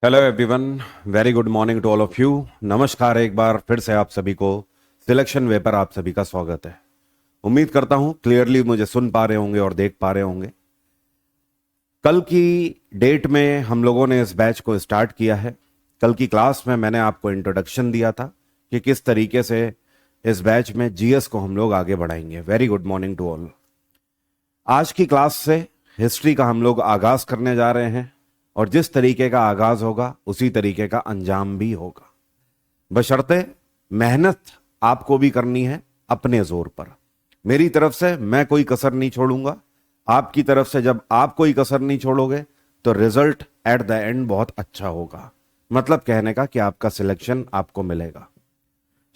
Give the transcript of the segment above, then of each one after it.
Hello everyone. Very good morning to all of you. नमस्कार। एक बार फिर से आप सभी को सिलेक्शन वे पर आप सभी का स्वागत है। उम्मीद करता हूं क्लियरली मुझे सुन पा रहे होंगे और देख पा रहे होंगे। कल की डेट में हम लोगों ने इस बैच को स्टार्ट किया है। कल की क्लास में मैंने आपको इंट्रोडक्शन दिया था कि किस तरीके से इस बैच में जीएस को हम लोग आगे बढ़ाएंगे। Very good morning to all. आज की क्लास से हिस्ट्री का हम लोग आगाज करने जा रहे हैं और जिस तरीके का आगाज होगा उसी तरीके का अंजाम भी होगा, बशर्ते मेहनत आपको भी करनी है अपने जोर पर। मेरी तरफ से मैं कोई कसर नहीं छोड़ूंगा, आपकी तरफ से जब आप कोई कसर नहीं छोड़ोगे तो रिजल्ट एट द एंड बहुत अच्छा होगा। मतलब कहने का कि आपका सिलेक्शन आपको मिलेगा।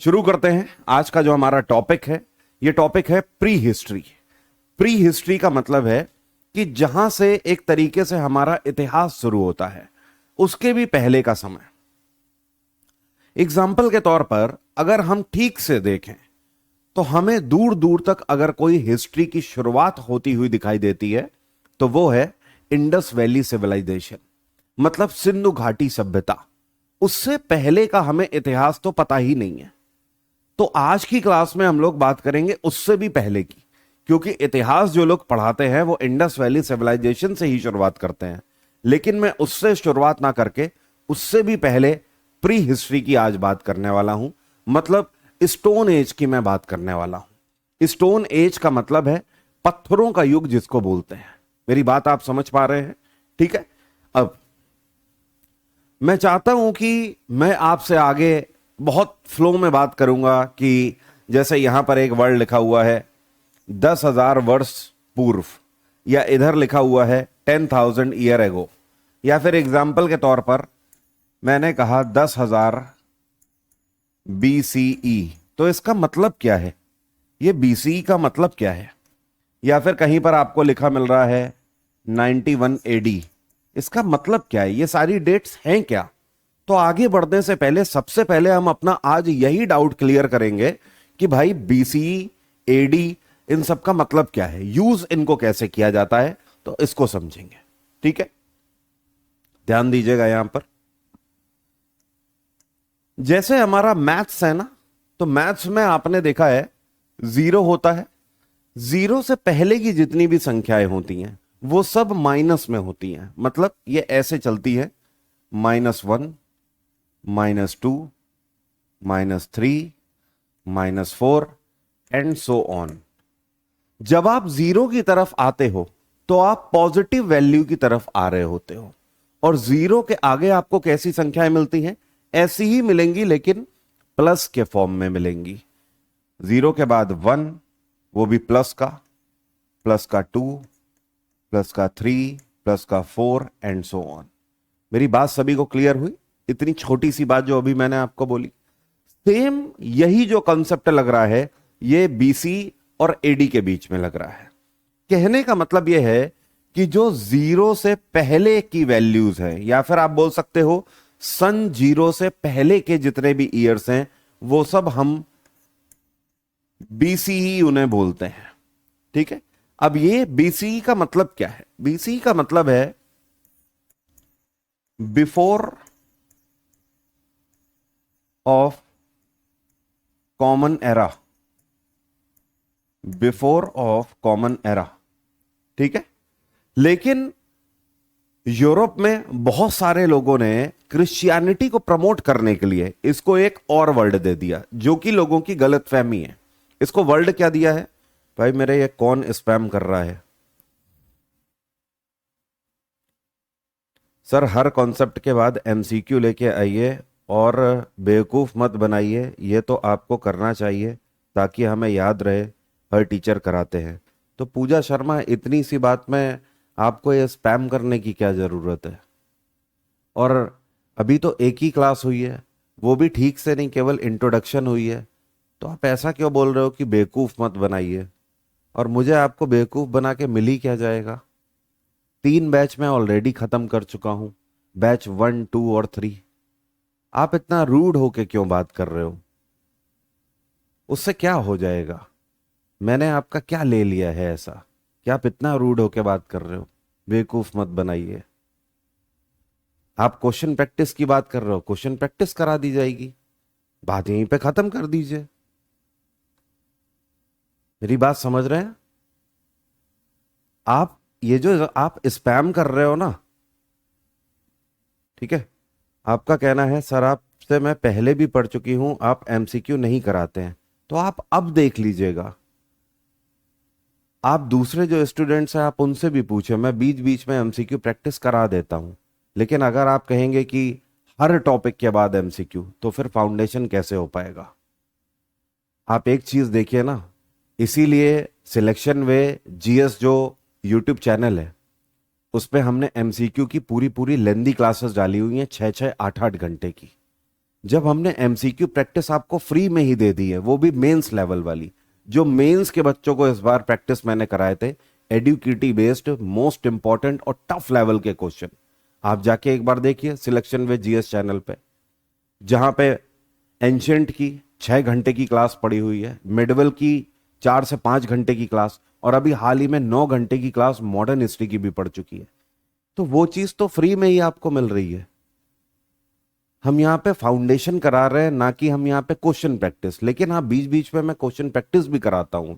शुरू करते हैं। आज का जो हमारा टॉपिक है, ये टॉपिक है प्री हिस्ट्री। प्री हिस्ट्री का मतलब है कि जहां से एक तरीके से हमारा इतिहास शुरू होता है उसके भी पहले का समय। एग्जाम्पल के तौर पर अगर हम ठीक से देखें तो हमें दूर दूर तक अगर कोई हिस्ट्री की शुरुआत होती हुई दिखाई देती है तो वो है इंडस वैली सिविलाइजेशन, मतलब सिंधु घाटी सभ्यता। उससे पहले का हमें इतिहास तो पता ही नहीं है। तो आज की क्लास में हम लोग बात करेंगे उससे भी पहले की, क्योंकि इतिहास जो लोग पढ़ाते हैं वो इंडस वैली सिविलाइजेशन से ही शुरुआत करते हैं। लेकिन मैं उससे शुरुआत ना करके उससे भी पहले प्री हिस्ट्री की आज बात करने वाला हूं। मतलब स्टोन एज की मैं बात करने वाला हूं। स्टोन एज का मतलब है पत्थरों का युग जिसको बोलते हैं। मेरी बात आप समझ पा रहे हैं? ठीक है। अब मैं चाहता हूं कि मैं आपसे आगे बहुत फ्लो में बात करूंगा कि जैसे यहां पर एक वर्ड लिखा हुआ है 10,000 वर्ष पूर्व, या इधर लिखा हुआ है 10,000 ईयर एगो, या फिर एग्जाम्पल के तौर पर मैंने कहा 10,000 BCE। तो इसका मतलब क्या है? ये BCE का मतलब क्या है? या फिर कहीं पर आपको लिखा मिल रहा है 91 AD। इसका मतलब क्या है? ये सारी डेट्स हैं क्या? तो आगे बढ़ने से पहले सबसे पहले हम अपना आज यही डाउट क्लियर करेंगे कि भाई BCE AD इन सब का मतलब क्या है, यूज इनको कैसे किया जाता है, तो इसको समझेंगे। ठीक है, ध्यान दीजिएगा। यहां पर जैसे हमारा मैथ्स है ना, तो मैथ्स में आपने देखा है जीरो होता है। जीरो से पहले की जितनी भी संख्याएं होती हैं वो सब माइनस में होती हैं। मतलब ये ऐसे चलती है -1, -2, -3, -4 एंड सो ऑन। जब आप जीरो की तरफ आते हो तो आप पॉजिटिव वैल्यू की तरफ आ रहे होते हो, और जीरो के आगे आपको कैसी संख्याएं मिलती हैं? ऐसी ही मिलेंगी लेकिन प्लस के फॉर्म में मिलेंगी। जीरो के बाद 1, वो भी प्लस का, +2, +3, +4 एंड सो ऑन। मेरी बात सभी को क्लियर हुई? इतनी छोटी सी बात जो अभी मैंने आपको बोली, सेम यही जो कंसेप्ट लग रहा है ये BC और AD के बीच में लग रहा है। कहने का मतलब यह है कि जो जीरो से पहले की वैल्यूज है, या फिर आप बोल सकते हो सन जीरो से पहले के जितने भी ईयर्स हैं वो सब हम BC ही उन्हें बोलते हैं। ठीक है। अब ये BC का मतलब क्या है? BC का मतलब है before of common era. Before of common era. ठीक है। लेकिन यूरोप में बहुत सारे लोगों ने क्रिश्चियनिटी को प्रमोट करने के लिए इसको एक और वर्ड दे दिया, जो कि लोगों की गलतफहमी है। इसको वर्ड क्या दिया है? भाई मेरे ये कौन स्पैम कर रहा है? सर हर कॉन्सेप्ट के बाद MCQ लेके आइए और बेवकूफ मत बनाइए, ये तो आपको करना चाहिए ताकि हमें याद रहे, हर टीचर कराते हैं। तो पूजा शर्मा, इतनी सी बात में आपको ये स्पैम करने की क्या जरूरत है? और अभी तो एक ही क्लास हुई है, वो भी ठीक से नहीं, केवल इंट्रोडक्शन हुई है। तो आप ऐसा क्यों बोल रहे हो कि बेवकूफ मत बनाइए? और मुझे आपको बेवकूफ बना के मिल ही क्या जाएगा? 3 बैच में ऑलरेडी खत्म कर चुका हूं, बैच 1, 2 और 3। आप इतना रूड होके क्यों बात कर रहे हो? उससे क्या हो जाएगा? मैंने आपका क्या ले लिया है ऐसा कि आप इतना रूड होके बात कर रहे हो? बेवकूफ मत बनाइए। आप क्वेश्चन प्रैक्टिस की बात कर रहे हो, क्वेश्चन प्रैक्टिस करा दी जाएगी, बात यहीं पे खत्म कर दीजिए। मेरी बात समझ रहे हैं आप? ये जो आप स्पैम कर रहे हो ना, ठीक है, आपका कहना है सर आपसे मैं पहले भी पढ़ चुकी हूं, आप एमसीक्यू नहीं कराते हैं, तो आप अब देख लीजिएगा। आप दूसरे जो स्टूडेंट्स हैं आप उनसे भी पूछे, मैं बीच बीच में एमसीक्यू प्रैक्टिस करा देता हूं। लेकिन अगर आप कहेंगे कि हर टॉपिक के बाद एमसीक्यू, तो फिर फाउंडेशन कैसे हो पाएगा? आप एक चीज देखिए ना, इसीलिए सिलेक्शन वे जीएस जो यूट्यूब चैनल है उस पे हमने एमसीक्यू की पूरी पूरी लेंदी क्लासेस डाली हुई हैं, 6-6 8-8 घंटे की। जब हमने एमसीक्यू प्रैक्टिस आपको फ्री में ही दे दी है, वो भी मेंस लेवल वाली, जो मेंस के बच्चों को इस बार प्रैक्टिस मैंने कराए थे, एडुकेटी बेस्ड मोस्ट इंपॉर्टेंट और टफ लेवल के क्वेश्चन। आप जाके एक बार देखिए सिलेक्शन वे जीएस चैनल पे, जहां पे एंशंट की 6 घंटे की क्लास पड़ी हुई है, मिडवल की 4 से 5 घंटे की क्लास, और अभी हाल ही में 9 घंटे की क्लास मॉडर्न हिस्ट्री की भी पड़ चुकी है। तो वो चीज तो फ्री में ही आपको मिल रही है। हम यहां पे फाउंडेशन करा रहे हैं, ना कि हम यहां पे क्वेश्चन प्रैक्टिस। लेकिन हाँ, बीच बीच में मैं क्वेश्चन प्रैक्टिस भी कराता हूं।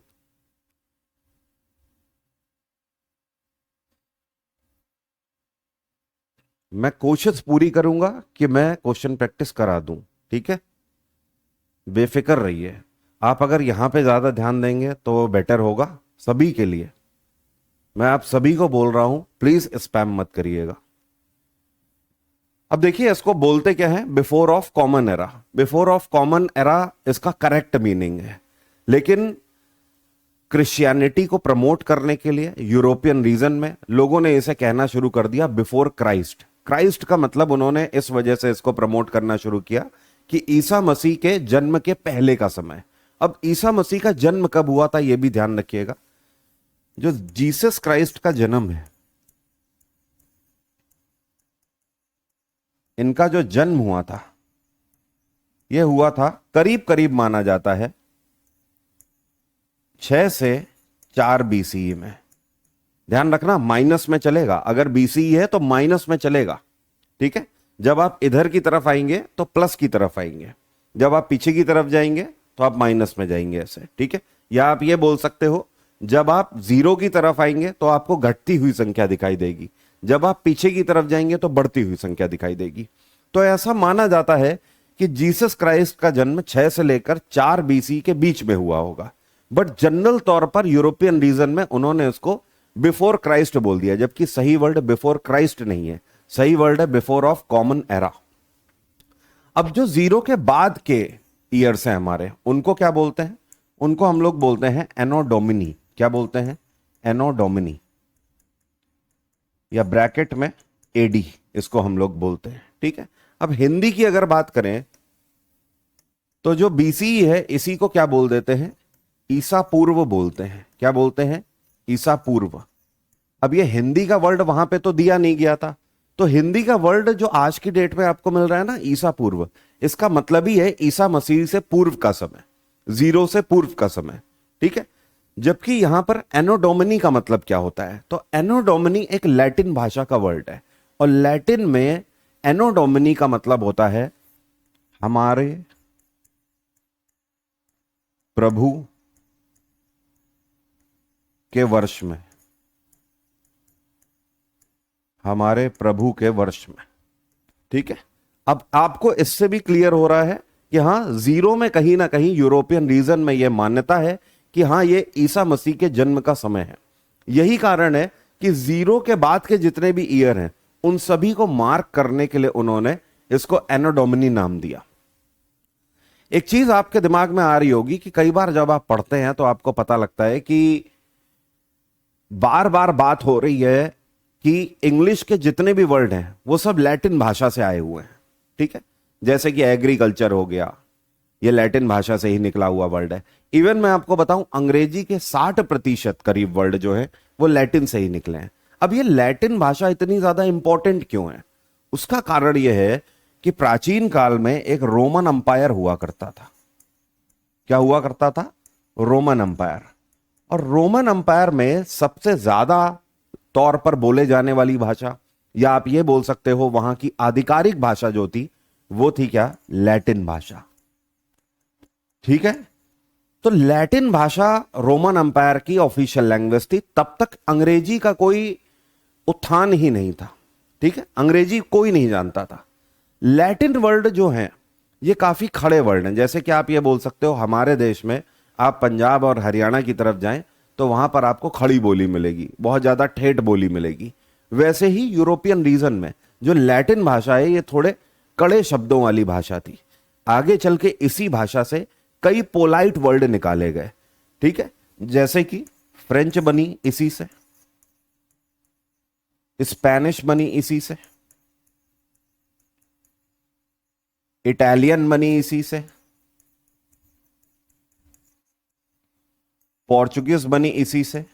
मैं कोशिश पूरी करूंगा कि मैं क्वेश्चन प्रैक्टिस करा दूं, ठीक है, बेफिक्र रहिए। आप अगर यहां पे ज्यादा ध्यान देंगे तो बेटर होगा सभी के लिए। मैं आप सभी को बोल रहा हूं, प्लीज स्पैम मत करिएगा। अब देखिए इसको बोलते क्या है, before of common era. Before of common era इसका करेक्ट मीनिंग है, लेकिन क्रिश्चियनिटी को प्रमोट करने के लिए यूरोपियन रीजन में लोगों ने इसे कहना शुरू कर दिया बिफोर क्राइस्ट। क्राइस्ट का मतलब उन्होंने इस वजह से इसको प्रमोट करना शुरू किया कि ईसा मसीह के जन्म के पहले का समय। अब ईसा मसीह का जन्म कब हुआ था यह भी ध्यान रखिएगा। जो जीसस क्राइस्ट का जन्म है, इनका जो जन्म हुआ था यह हुआ था करीब करीब माना जाता है 6 से 4 बीसीई में। ध्यान रखना माइनस में चलेगा, अगर बीसीई है तो माइनस में चलेगा, ठीक है। जब आप इधर की तरफ आएंगे तो प्लस की तरफ आएंगे, जब आप पीछे की तरफ जाएंगे तो आप माइनस में जाएंगे, ऐसे, ठीक है। या आप ये बोल सकते हो जब आप जीरो की तरफ आएंगे तो आपको घटती हुई संख्या दिखाई देगी, जब आप पीछे की तरफ जाएंगे तो बढ़ती हुई संख्या दिखाई देगी। तो ऐसा माना जाता है कि जीसस क्राइस्ट का जन्म 6 से लेकर 4 बीसी के बीच में हुआ होगा। बट जनरल तौर पर यूरोपियन रीजन में उन्होंने उसको बिफोर क्राइस्ट बोल दिया, जबकि सही वर्ड बिफोर क्राइस्ट नहीं है, सही वर्ड है बिफोर ऑफ कॉमन एरा। अब जो जीरो के बाद के ईयर्स हैं हमारे, उनको क्या बोलते हैं? उनको हम लोग बोलते हैं एनो डोमिनी। क्या बोलते हैं? एनो डोमिनी, या ब्रैकेट में एडी, इसको हम लोग बोलते हैं, ठीक है। अब हिंदी की अगर बात करें तो जो बीसी है इसी को क्या बोल देते हैं? ईसा पूर्व बोलते हैं। क्या बोलते हैं? ईसा पूर्व। अब ये हिंदी का वर्ड वहां पे तो दिया नहीं गया था, तो हिंदी का वर्ड जो आज की डेट में आपको मिल रहा है ना, ईसा पूर्व, इसका मतलब ही है ईसा मसीह से पूर्व का समय, जीरो से पूर्व का समय, ठीक है। जबकि यहां पर एनो डोमिनी का मतलब क्या होता है? तो एनो डोमिनी एक लैटिन भाषा का वर्ड है, और लैटिन में एनो डोमिनी का मतलब होता है हमारे प्रभु के वर्ष में, हमारे प्रभु के वर्ष में, ठीक है। अब आपको इससे भी क्लियर हो रहा है कि हां, जीरो में कहीं ना कहीं यूरोपियन रीजन में यह मान्यता है कि हां, ये ईसा मसीह के जन्म का समय है। यही कारण है कि जीरो के बाद के जितने भी ईयर हैं उन सभी को मार्क करने के लिए उन्होंने इसको एनो डोमिनी नाम दिया। एक चीज आपके दिमाग में आ रही होगी कि कई बार जब आप पढ़ते हैं तो आपको पता लगता है कि बार बार बात हो रही है कि इंग्लिश के जितने भी वर्ड हैं वो सब लैटिन भाषा से आए हुए हैं, ठीक है। जैसे कि एग्रीकल्चर हो गया, ये लैटिन भाषा से ही निकला हुआ वर्ड है। इवन मैं आपको बताऊं, अंग्रेजी के 60% करीब वर्ड जो है वो लैटिन से ही निकले हैं। अब ये लैटिन भाषा इतनी ज्यादा इंपॉर्टेंट क्यों है? उसका कारण यह है कि प्राचीन काल में एक रोमन अंपायर हुआ करता था। क्या हुआ करता था? Roman umpire. और रोमन अंपायर में सबसे ज्यादा तौर पर बोले जाने वाली भाषा या आप ये बोल सकते हो वहां की आधिकारिक भाषा जो थी वो थी क्या, लैटिन भाषा। ठीक है, तो लैटिन भाषा रोमन अंपायर की ऑफिशियल लैंग्वेज थी। तब तक अंग्रेजी का कोई उत्थान ही नहीं था। ठीक है, अंग्रेजी कोई नहीं जानता था। लैटिन वर्ड जो है ये काफी खड़े वर्ड हैं। जैसे कि आप ये बोल सकते हो हमारे देश में आप पंजाब और हरियाणा की तरफ जाएं तो वहां पर आपको खड़ी बोली मिलेगी, बहुत ज्यादा ठेठ बोली मिलेगी। वैसे ही यूरोपियन रीजन में जो लैटिन भाषा है ये थोड़े कड़े शब्दों वाली भाषा थी। आगे चल के इसी भाषा से कई पोलाइट वर्ड निकाले गए। ठीक है, जैसे कि फ्रेंच बनी इसी से, स्पेनिश बनी इसी से, इटालियन बनी इसी से, पोर्चुगीज बनी इसी से।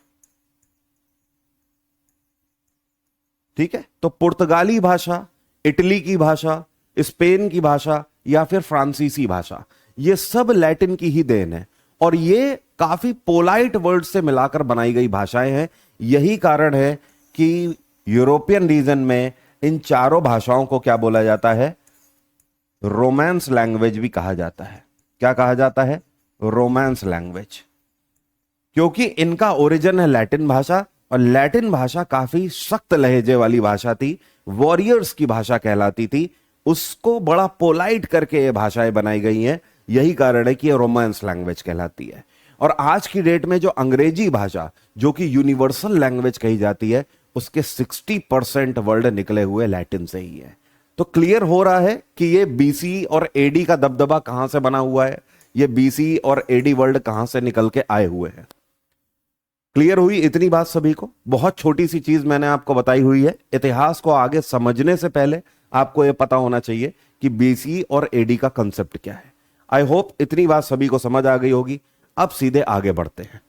ठीक है, तो पुर्तगाली भाषा, इटली की भाषा, स्पेन की भाषा या फिर फ्रांसीसी भाषा, ये सब लैटिन की ही देन है और ये काफी पोलाइट वर्ड से मिलाकर बनाई गई भाषाएं हैं। यही कारण है कि यूरोपियन रीजन में इन चारों भाषाओं को क्या बोला जाता है, रोमांस लैंग्वेज भी कहा जाता है। क्या कहा जाता है, रोमांस लैंग्वेज, क्योंकि इनका ओरिजिन है लैटिन भाषा और लैटिन भाषा काफी सख्त लहजे वाली भाषा थी, वॉरियर्स की भाषा कहलाती थी। उसको बड़ा पोलाइट करके ये भाषाएं बनाई गई हैं। यही कारण है कि ये रोमांस लैंग्वेज कहलाती है। और आज की डेट में जो अंग्रेजी भाषा जो कि यूनिवर्सल लैंग्वेज कही जाती है उसके 60% वर्ड निकले हुए लैटिन से ही है। तो क्लियर हो रहा है कि ये बीसी और एडी का दबदबा कहां से बना हुआ है, ये बीसी और एडी वर्ड कहां से निकल के आए हुए हैं। क्लियर हुई इतनी बात सभी को? बहुत छोटी सी चीज मैंने आपको बताई हुई है। इतिहास को आगे समझने से पहले आपको यह पता होना चाहिए कि बीसी और एडी का कंसेप्ट क्या है। आई होप इतनी बात सभी को समझ आ गई होगी। अब सीधे आगे बढ़ते हैं।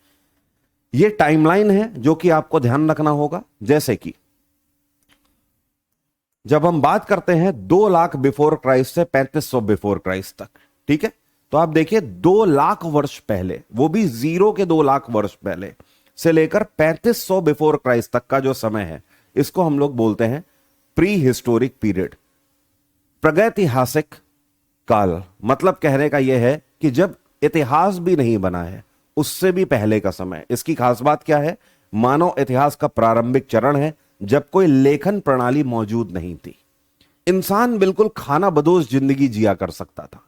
यह टाइमलाइन है जो कि आपको ध्यान रखना होगा। जैसे कि जब हम बात करते हैं 2 लाख बिफोर क्राइस्ट से 3500 बिफोर क्राइस्ट तक, ठीक है, तो आप देखिए 2 लाख वर्ष पहले, वो भी 0 के 2 लाख वर्ष पहले से लेकर 3500 बिफोर क्राइस्ट तक का जो समय है इसको हम लोग बोलते हैं प्री हिस्टोरिक पीरियड, प्रागैतिहासिक काल। मतलब कहने का यह है कि जब इतिहास भी नहीं बना है उससे भी पहले का समय। इसकी खास बात क्या है, मानव इतिहास का प्रारंभिक चरण है जब कोई लेखन प्रणाली मौजूद नहीं थी। इंसान बिल्कुल खाना बदोश जिंदगी जिया कर सकता था,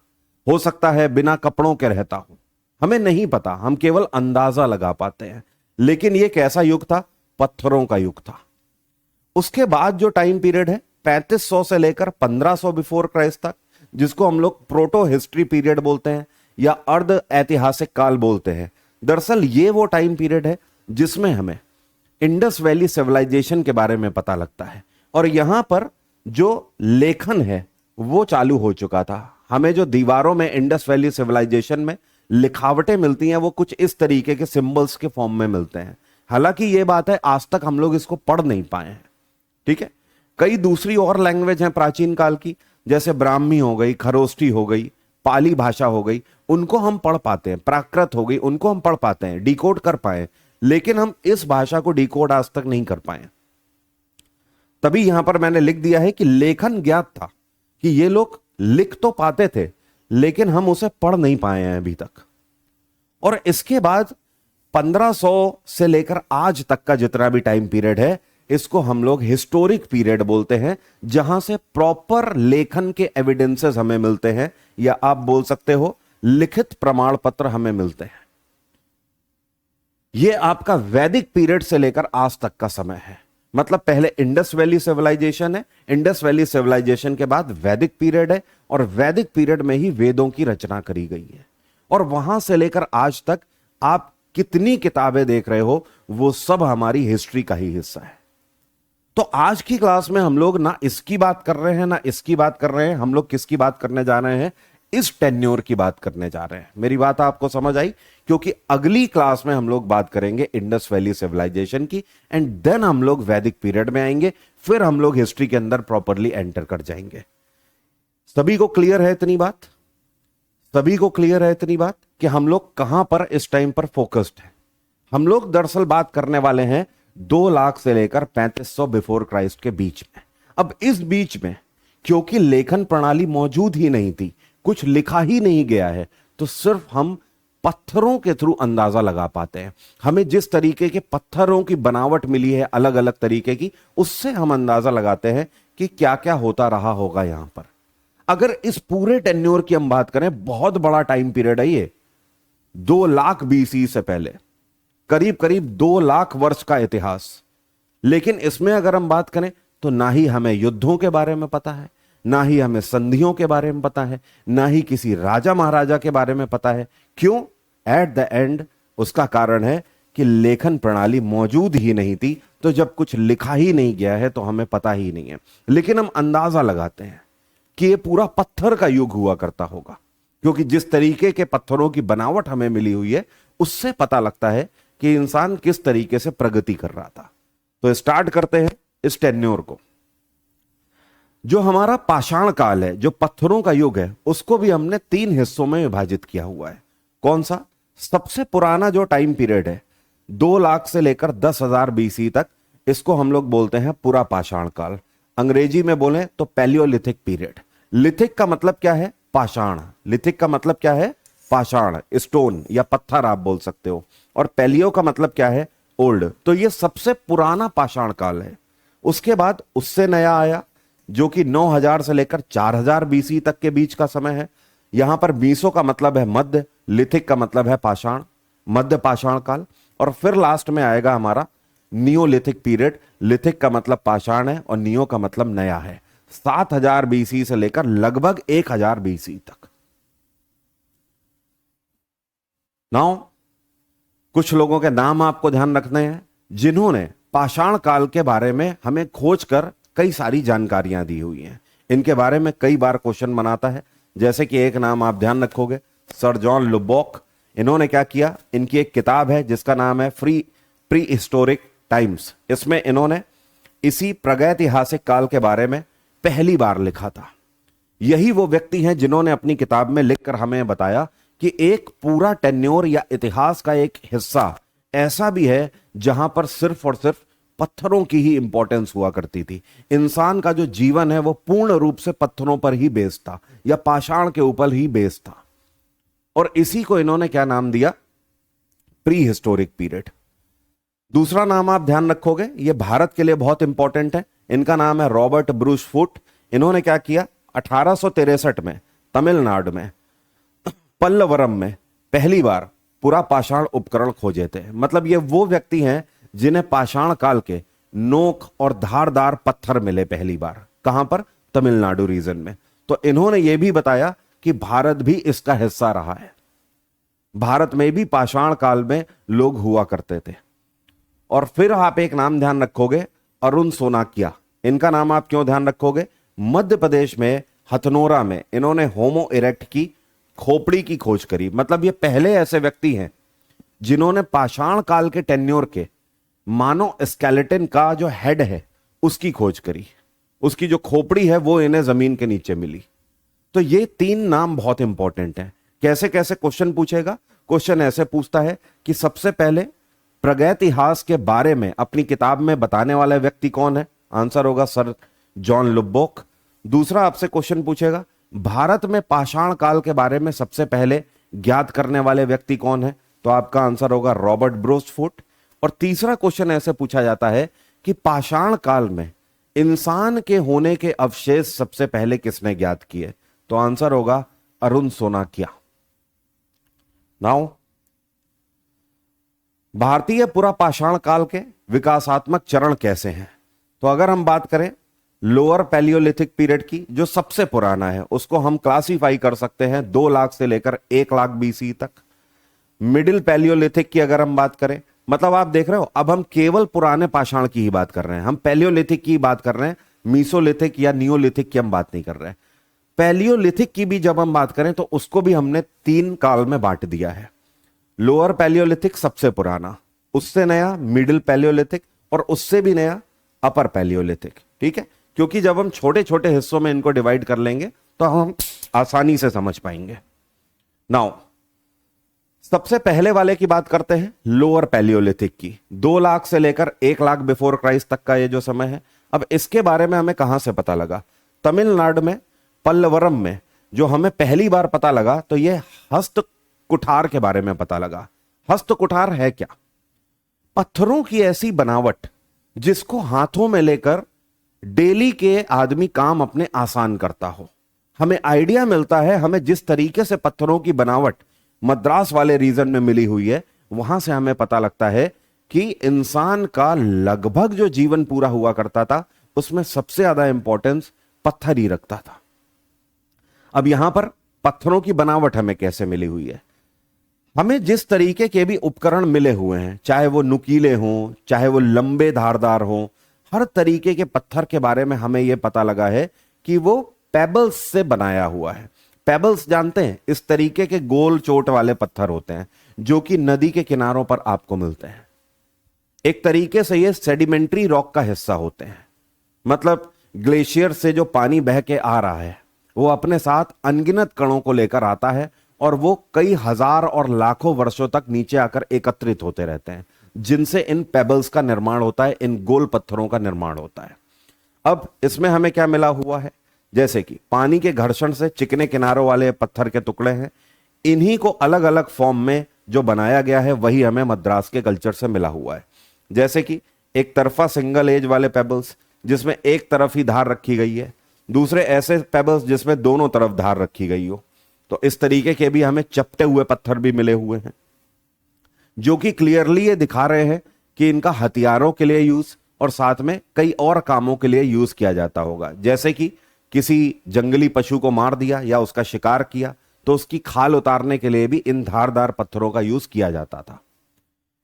हो सकता है बिना कपड़ों के रहता हो, हमें नहीं पता, हम केवल अंदाजा लगा पाते हैं। लेकिन यह कैसा युग था, पत्थरों का युग था। उसके बाद जो टाइम पीरियड है 3500 से लेकर 1500 बिफोर क्राइस्ट तक, जिसको हम लोग प्रोटो हिस्ट्री पीरियड बोलते हैं या अर्ध ऐतिहासिक काल बोलते हैं। दरअसल ये वो टाइम पीरियड है जिसमें हमें इंडस वैली सिविलाइजेशन के बारे में पता लगता है और यहां पर जो लेखन है वो चालू हो चुका था। हमें जो दीवारों में इंडस वैली सिविलाइजेशन में लिखावटें मिलती हैं वो कुछ इस तरीके के सिंबल्स के फॉर्म में मिलते हैं। हालांकि ये बात है आज तक हम लोग इसको पढ़ नहीं पाए हैं। ठीक है, कई दूसरी और लैंग्वेज हैं प्राचीन काल की, जैसे ब्राह्मी हो गई, खरोष्ठी हो गई, पाली भाषा हो गई, उनको हम पढ़ पाते हैं। प्राकृत हो गई, उनको हम पढ़ पाते हैं, डिकोड कर पाए, लेकिन हम इस भाषा को डिकोड आज तक नहीं कर पाए। तभी यहां पर मैंने लिख दिया है कि लेखन ज्ञात था, कि ये लोग लिख तो पाते थे लेकिन हम उसे पढ़ नहीं पाए हैं अभी तक। और इसके बाद 1500 से लेकर आज तक का जितना भी टाइम पीरियड है इसको हम लोग हिस्टोरिक पीरियड बोलते हैं, जहां से प्रॉपर लेखन के एविडेंसेस हमें मिलते हैं या आप बोल सकते हो लिखित प्रमाण पत्र हमें मिलते हैं। यह आपका वैदिक पीरियड से लेकर आज तक का समय है। मतलब पहले इंडस वैली सिविलाइजेशन है, इंडस वैली सिविलाइजेशन के बाद वैदिक पीरियड है और वैदिक पीरियड में ही वेदों की रचना करी गई है। और वहां से लेकर आज तक आप कितनी किताबें देख रहे हो वो सब हमारी हिस्ट्री का ही हिस्सा है। तो आज की क्लास में हम लोग ना इसकी बात कर रहे हैं ना इसकी बात कर रहे हैं, हम लोग किसकी बात करने जा रहे हैं, इस टेन्योर की बात करने जा रहे हैं। मेरी बात आपको समझ आई? क्योंकि अगली क्लास में हम लोग बात करेंगे इंडस वैली सिविलाइजेशन की एंड देन हम लोग वैदिक पीरियड में आएंगे, फिर हम लोग हिस्ट्री के अंदर प्रॉपरली एंटर कर जाएंगे। सभी को क्लियर है इतनी बात? सभी को क्लियर है इतनी बात कि हम लोग कहां पर इस टाइम पर फोकस्ड है? हम लोग दरअसल बात करने वाले हैं 2 लाख से लेकर 3500 बिफोर क्राइस्ट के बीच में। अब इस बीच में क्योंकि लेखन प्रणाली मौजूद ही नहीं थी, कुछ लिखा ही नहीं गया है, तो सिर्फ हम पत्थरों के थ्रू अंदाजा लगा पाते हैं। हमें जिस तरीके के पत्थरों की बनावट मिली है अलग अलग तरीके की, उससे हम अंदाजा लगाते हैं कि क्या क्या होता रहा होगा यहां पर। अगर इस पूरे टेन्योर की हम बात करें, बहुत बड़ा टाइम पीरियड है ये, 2 लाख बीसी से पहले, करीब करीब 2 लाख वर्ष का इतिहास। लेकिन इसमें अगर हम बात करें तो ना ही हमें युद्धों के बारे में पता है, ना ही हमें संधियों के बारे में पता है, ना ही किसी राजा महाराजा के बारे में पता है। क्यों? एट द एंड उसका कारण है कि लेखन प्रणाली मौजूद ही नहीं थी। तो जब कुछ लिखा ही नहीं गया है तो हमें पता ही नहीं है, लेकिन हम अंदाजा लगाते हैं कि यह पूरा पत्थर का युग हुआ करता होगा, क्योंकि जिस तरीके के पत्थरों की बनावट हमें मिली हुई है उससे पता लगता है कि इंसान किस तरीके से प्रगति कर रहा था। तो स्टार्ट करते हैं इस टेन्योर को। जो हमारा पाषाण काल है, जो पत्थरों का युग है, उसको भी हमने 3 हिस्सों में विभाजित किया हुआ है। कौन सा? सबसे पुराना जो टाइम पीरियड है 2 लाख से लेकर 10,000 बीसी तक, इसको हम लोग बोलते हैं पूरा पाषाण काल। अंग्रेजी में बोले तो पैलियोलिथिक पीरियड। लिथिक का मतलब क्या है? पाषाण। लिथिक का मतलब क्या है? पाषाण, स्टोन या पत्थर आप बोल सकते हो। और पैलियो का मतलब क्या है? ओल्ड। तो ये सबसे पुराना पाषाण काल है। उसके बाद उससे नया आया जो कि 9000 से लेकर 4000 बीसी तक के बीच का समय है। यहां पर बीसो का मतलब है मध्य, लिथिक का मतलब है पाषाण, मध्य पाषाण काल। और फिर लास्ट में आएगा हमारा नियोलिथिक पीरियड। लिथिक का मतलब पाषाण है और नियो का मतलब नया है। 7000 बीसी से लेकर लगभग 1000 बीसी तक। नाउ कुछ लोगों के नाम आपको ध्यान रखने हैं जिन्होंने पाषाण काल के बारे में हमें खोज कर कई सारी जानकारियां दी हुई हैं। इनके बारे में कई बार क्वेश्चन बनाता है। जैसे कि एक नाम आप ध्यान रखोगे, सर जॉन लुबॉक। इन्होंने क्या किया? इनकी एक किताब है जिसका नाम है प्री हिस्टोरिक टाइम्स। इसमें इन्होंने इसी प्रागैतिहासिक काल के बारे में पहली बार लिखा था। यही वो व्यक्ति हैं जिन्होंने अपनी किताब में लिखकर हमें बताया कि एक पूरा टेन्योर या इतिहास का एक हिस्सा ऐसा भी है जहां पर सिर्फ और सिर्फ पत्थरों की ही इंपॉर्टेंस हुआ करती थी। इंसान का जो जीवन है वो पूर्ण रूप से पत्थरों पर ही बेस्ड था या पाषाण के ऊपर ही बेस्ड था। और इसी को इन्होंने क्या नाम दिया? Pre historic period. दूसरा नाम आप ध्यान रखोगे, ये भारत के लिए बहुत इंपॉर्टेंट है। इनका नाम है रॉबर्ट ब्रूस फुट। इन्होंने क्या किया? 1863 में तमिलनाडु में पल्लवरम में पहली बार पूरा पाषाण उपकरण खोजे थे। मतलब ये वो व्यक्ति हैं जिन्हें पाषाण काल के नोक और धारदार पत्थर मिले पहली बार। कहां पर? तमिलनाडु रीजन में। तो इन्होंने यह भी बताया कि भारत भी इसका हिस्सा रहा है। भारत में भी पाषाण काल में लोग हुआ करते थे। और फिर आप एक नाम ध्यान रखोगे, अरुण सोनाकिया। इनका नाम आप क्यों ध्यान रखोगे? मध्य प्रदेश में हथनोरा में इन्होंने होमो इरेक्ट की खोपड़ी की खोज करी। मतलब ये पहले ऐसे व्यक्ति हैं जिन्होंने पाषाण काल के टेन्योर के मानो स्केलेटन का जो हेड है उसकी खोज करी। उसकी जो खोपड़ी है वो इन्हें जमीन के नीचे मिली। तो ये 3 नाम बहुत इंपॉर्टेंट हैं। कैसे कैसे क्वेश्चन पूछेगा? क्वेश्चन ऐसे पूछता है कि सबसे पहले प्रागैतिहास के बारे में अपनी किताब में बताने वाला व्यक्ति कौन है? आंसर होगा सर जॉन लुबॉक। दूसरा आपसे क्वेश्चन पूछेगा भारत में पाषाण काल के बारे में सबसे पहले ज्ञात करने वाले व्यक्ति कौन है? तो आपका आंसर होगा रॉबर्ट ब्रूस फुट। और तीसरा क्वेश्चन ऐसे पूछा जाता है कि पाषाण काल में इंसान के होने के अवशेष सबसे पहले किसने ज्ञात किए? तो आंसर होगा अरुण सोनाकिया। नाउ भारतीय पुरा पाषाण काल के विकासात्मक चरण कैसे हैं? तो अगर हम बात करें लोअर पैलियोलिथिक पीरियड की, जो सबसे पुराना है, उसको हम क्लासिफाई कर सकते हैं 2 लाख से लेकर 1 लाख बीसी तक। मिडिल पैलियोलिथिक की अगर हम बात करें, मतलब आप देख रहे हो अब हम केवल पुराने पाषाण की ही बात कर रहे हैं, हम पैलियोलिथिक की बात कर रहे हैं, मीसोलिथिक या नियोलिथिक की हम बात नहीं कर रहे हैं। पैलियोलिथिक की भी जब हम बात करें तो उसको भी हमने 3 काल में बांट दिया है। लोअर पैलियोलिथिक सबसे पुराना, उससे नया मिडिल पैलियोलिथिक और उससे भी नया अपर पैलियोलिथिक। ठीक है, क्योंकि जब हम छोटे छोटे हिस्सों में इनको डिवाइड कर लेंगे तो हम आसानी से समझ पाएंगे। नाउ सबसे पहले वाले की बात करते हैं, लोअर पैलियोलिथिक की। 2 लाख से लेकर 1 लाख बिफोर क्राइस्ट तक का ये जो समय है। अब इसके बारे में हमें कहां से पता लगा? तमिलनाडु में पल्लवरम में जो हमें पहली बार पता लगा, तो यह हस्त कुठार के बारे में पता लगा। हस्त कुठार है क्या? पत्थरों की ऐसी बनावट जिसको हाथों में लेकर डेली के आदमी काम अपने आसान करता हो। हमें आइडिया मिलता है, हमें जिस तरीके से पत्थरों की बनावट मद्रास वाले रीजन में मिली हुई है, वहां से हमें पता लगता है कि इंसान का लगभग जो जीवन पूरा हुआ करता था, उसमें सबसे ज्यादा इंपॉर्टेंस पत्थर ही रखता था। अब यहां पर पत्थरों की बनावट हमें कैसे मिली हुई है? हमें जिस तरीके के भी उपकरण मिले हुए हैं, चाहे वो नुकीले हों, चाहे वो लंबे धारदार हों, हर तरीके के पत्थर के बारे में हमें यह पता लगा है कि वो पेबल्स से बनाया हुआ है। पेबल्स जानते हैं? इस तरीके के गोल चोट वाले पत्थर होते हैं जो कि नदी के किनारों पर आपको मिलते हैं। एक तरीके से ये सेडिमेंट्री रॉक का हिस्सा होते हैं। मतलब ग्लेशियर से जो पानी बह के आ रहा है, वो अपने साथ अनगिनत कणों को लेकर आता है और वो कई हजार और लाखों वर्षों तक नीचे आकर एकत्रित होते रहते हैं, जिनसे इन पेबल्स का निर्माण होता है, इन गोल पत्थरों का निर्माण होता है। अब इसमें हमें क्या मिला हुआ है? जैसे कि पानी के घर्षण से चिकने किनारों वाले पत्थर के टुकड़े हैं, इन्हीं को अलग अलग फॉर्म में जो बनाया गया है, वही हमें मद्रास के कल्चर से मिला हुआ है। जैसे कि एक तरफा सिंगल एज वाले पेबल्स जिसमें एक तरफ ही धार रखी गई है, दूसरे ऐसे पेबल्स जिसमें दोनों तरफ धार रखी गई हो। तो इस तरीके के भी हमें चपटे हुए पत्थर भी मिले हुए हैं, जो कि क्लियरली ये दिखा रहे हैं कि इनका हथियारों के लिए यूज और साथ में कई और कामों के लिए यूज किया जाता होगा। जैसे कि किसी जंगली पशु को मार दिया या उसका शिकार किया, तो उसकी खाल उतारने के लिए भी इन धारदार पत्थरों का यूज किया जाता था।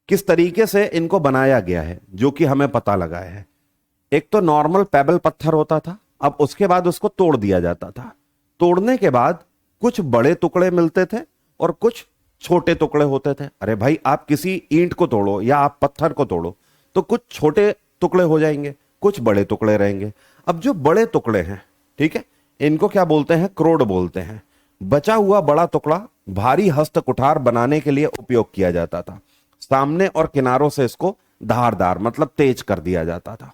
किस तरीके से इनको बनाया गया है जो कि हमें पता लगा है। एक तो नॉर्मल पेबल पत्थर होता था, अब उसके बाद उसको तोड़ दिया जाता था। तोड़ने के बाद कुछ बड़े टुकड़े मिलते थे और कुछ छोटे टुकड़े होते थे। अरे भाई, आप किसी ईंट को तोड़ो या आप पत्थर को तोड़ो तो कुछ छोटे टुकड़े हो जाएंगे, कुछ बड़े टुकड़े रहेंगे। अब जो बड़े टुकड़े हैं, ठीक है, इनको क्या बोलते हैं? क्रोड बोलते हैं। बचा हुआ बड़ा टुकड़ा भारी हस्त कुठार बनाने के लिए उपयोग किया जाता था। सामने और किनारों से इसको धारदार मतलब तेज कर दिया जाता था।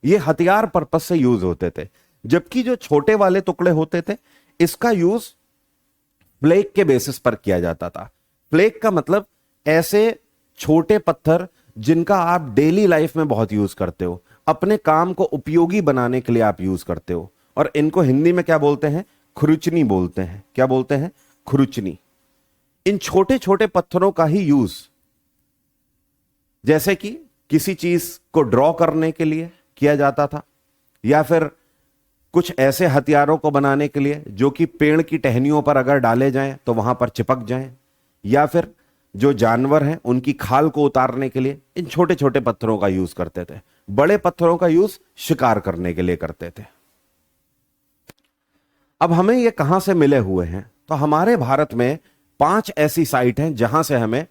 ये हथियार पर्पस से यूज होते थे। जबकि जो छोटे वाले टुकड़े होते थे, इसका यूज फ्लेक के बेसिस पर किया जाता था। फ्लेक का मतलब ऐसे छोटे पत्थर जिनका आप डेली लाइफ में बहुत यूज करते हो, अपने काम को उपयोगी बनाने के लिए आप यूज करते हो। और इनको हिंदी में क्या बोलते हैं? खुरुचनी बोलते हैं। क्या बोलते हैं? खुरुचनी। इन छोटे छोटे पत्थरों का ही यूज जैसे कि किसी चीज को ड्रॉ करने के लिए किया जाता था, या फिर कुछ ऐसे हथियारों को बनाने के लिए जो कि पेड़ की टहनियों पर अगर डाले जाएं तो वहां पर चिपक जाएं, या फिर जो जानवर हैं उनकी खाल को उतारने के लिए इन छोटे छोटे पत्थरों का यूज करते थे। बड़े पत्थरों का यूज शिकार करने के लिए करते थे। अब हमें ये कहां से मिले हुए हैं? तो हमारे भारत में 5 ऐसी साइट हैं जहां से हमें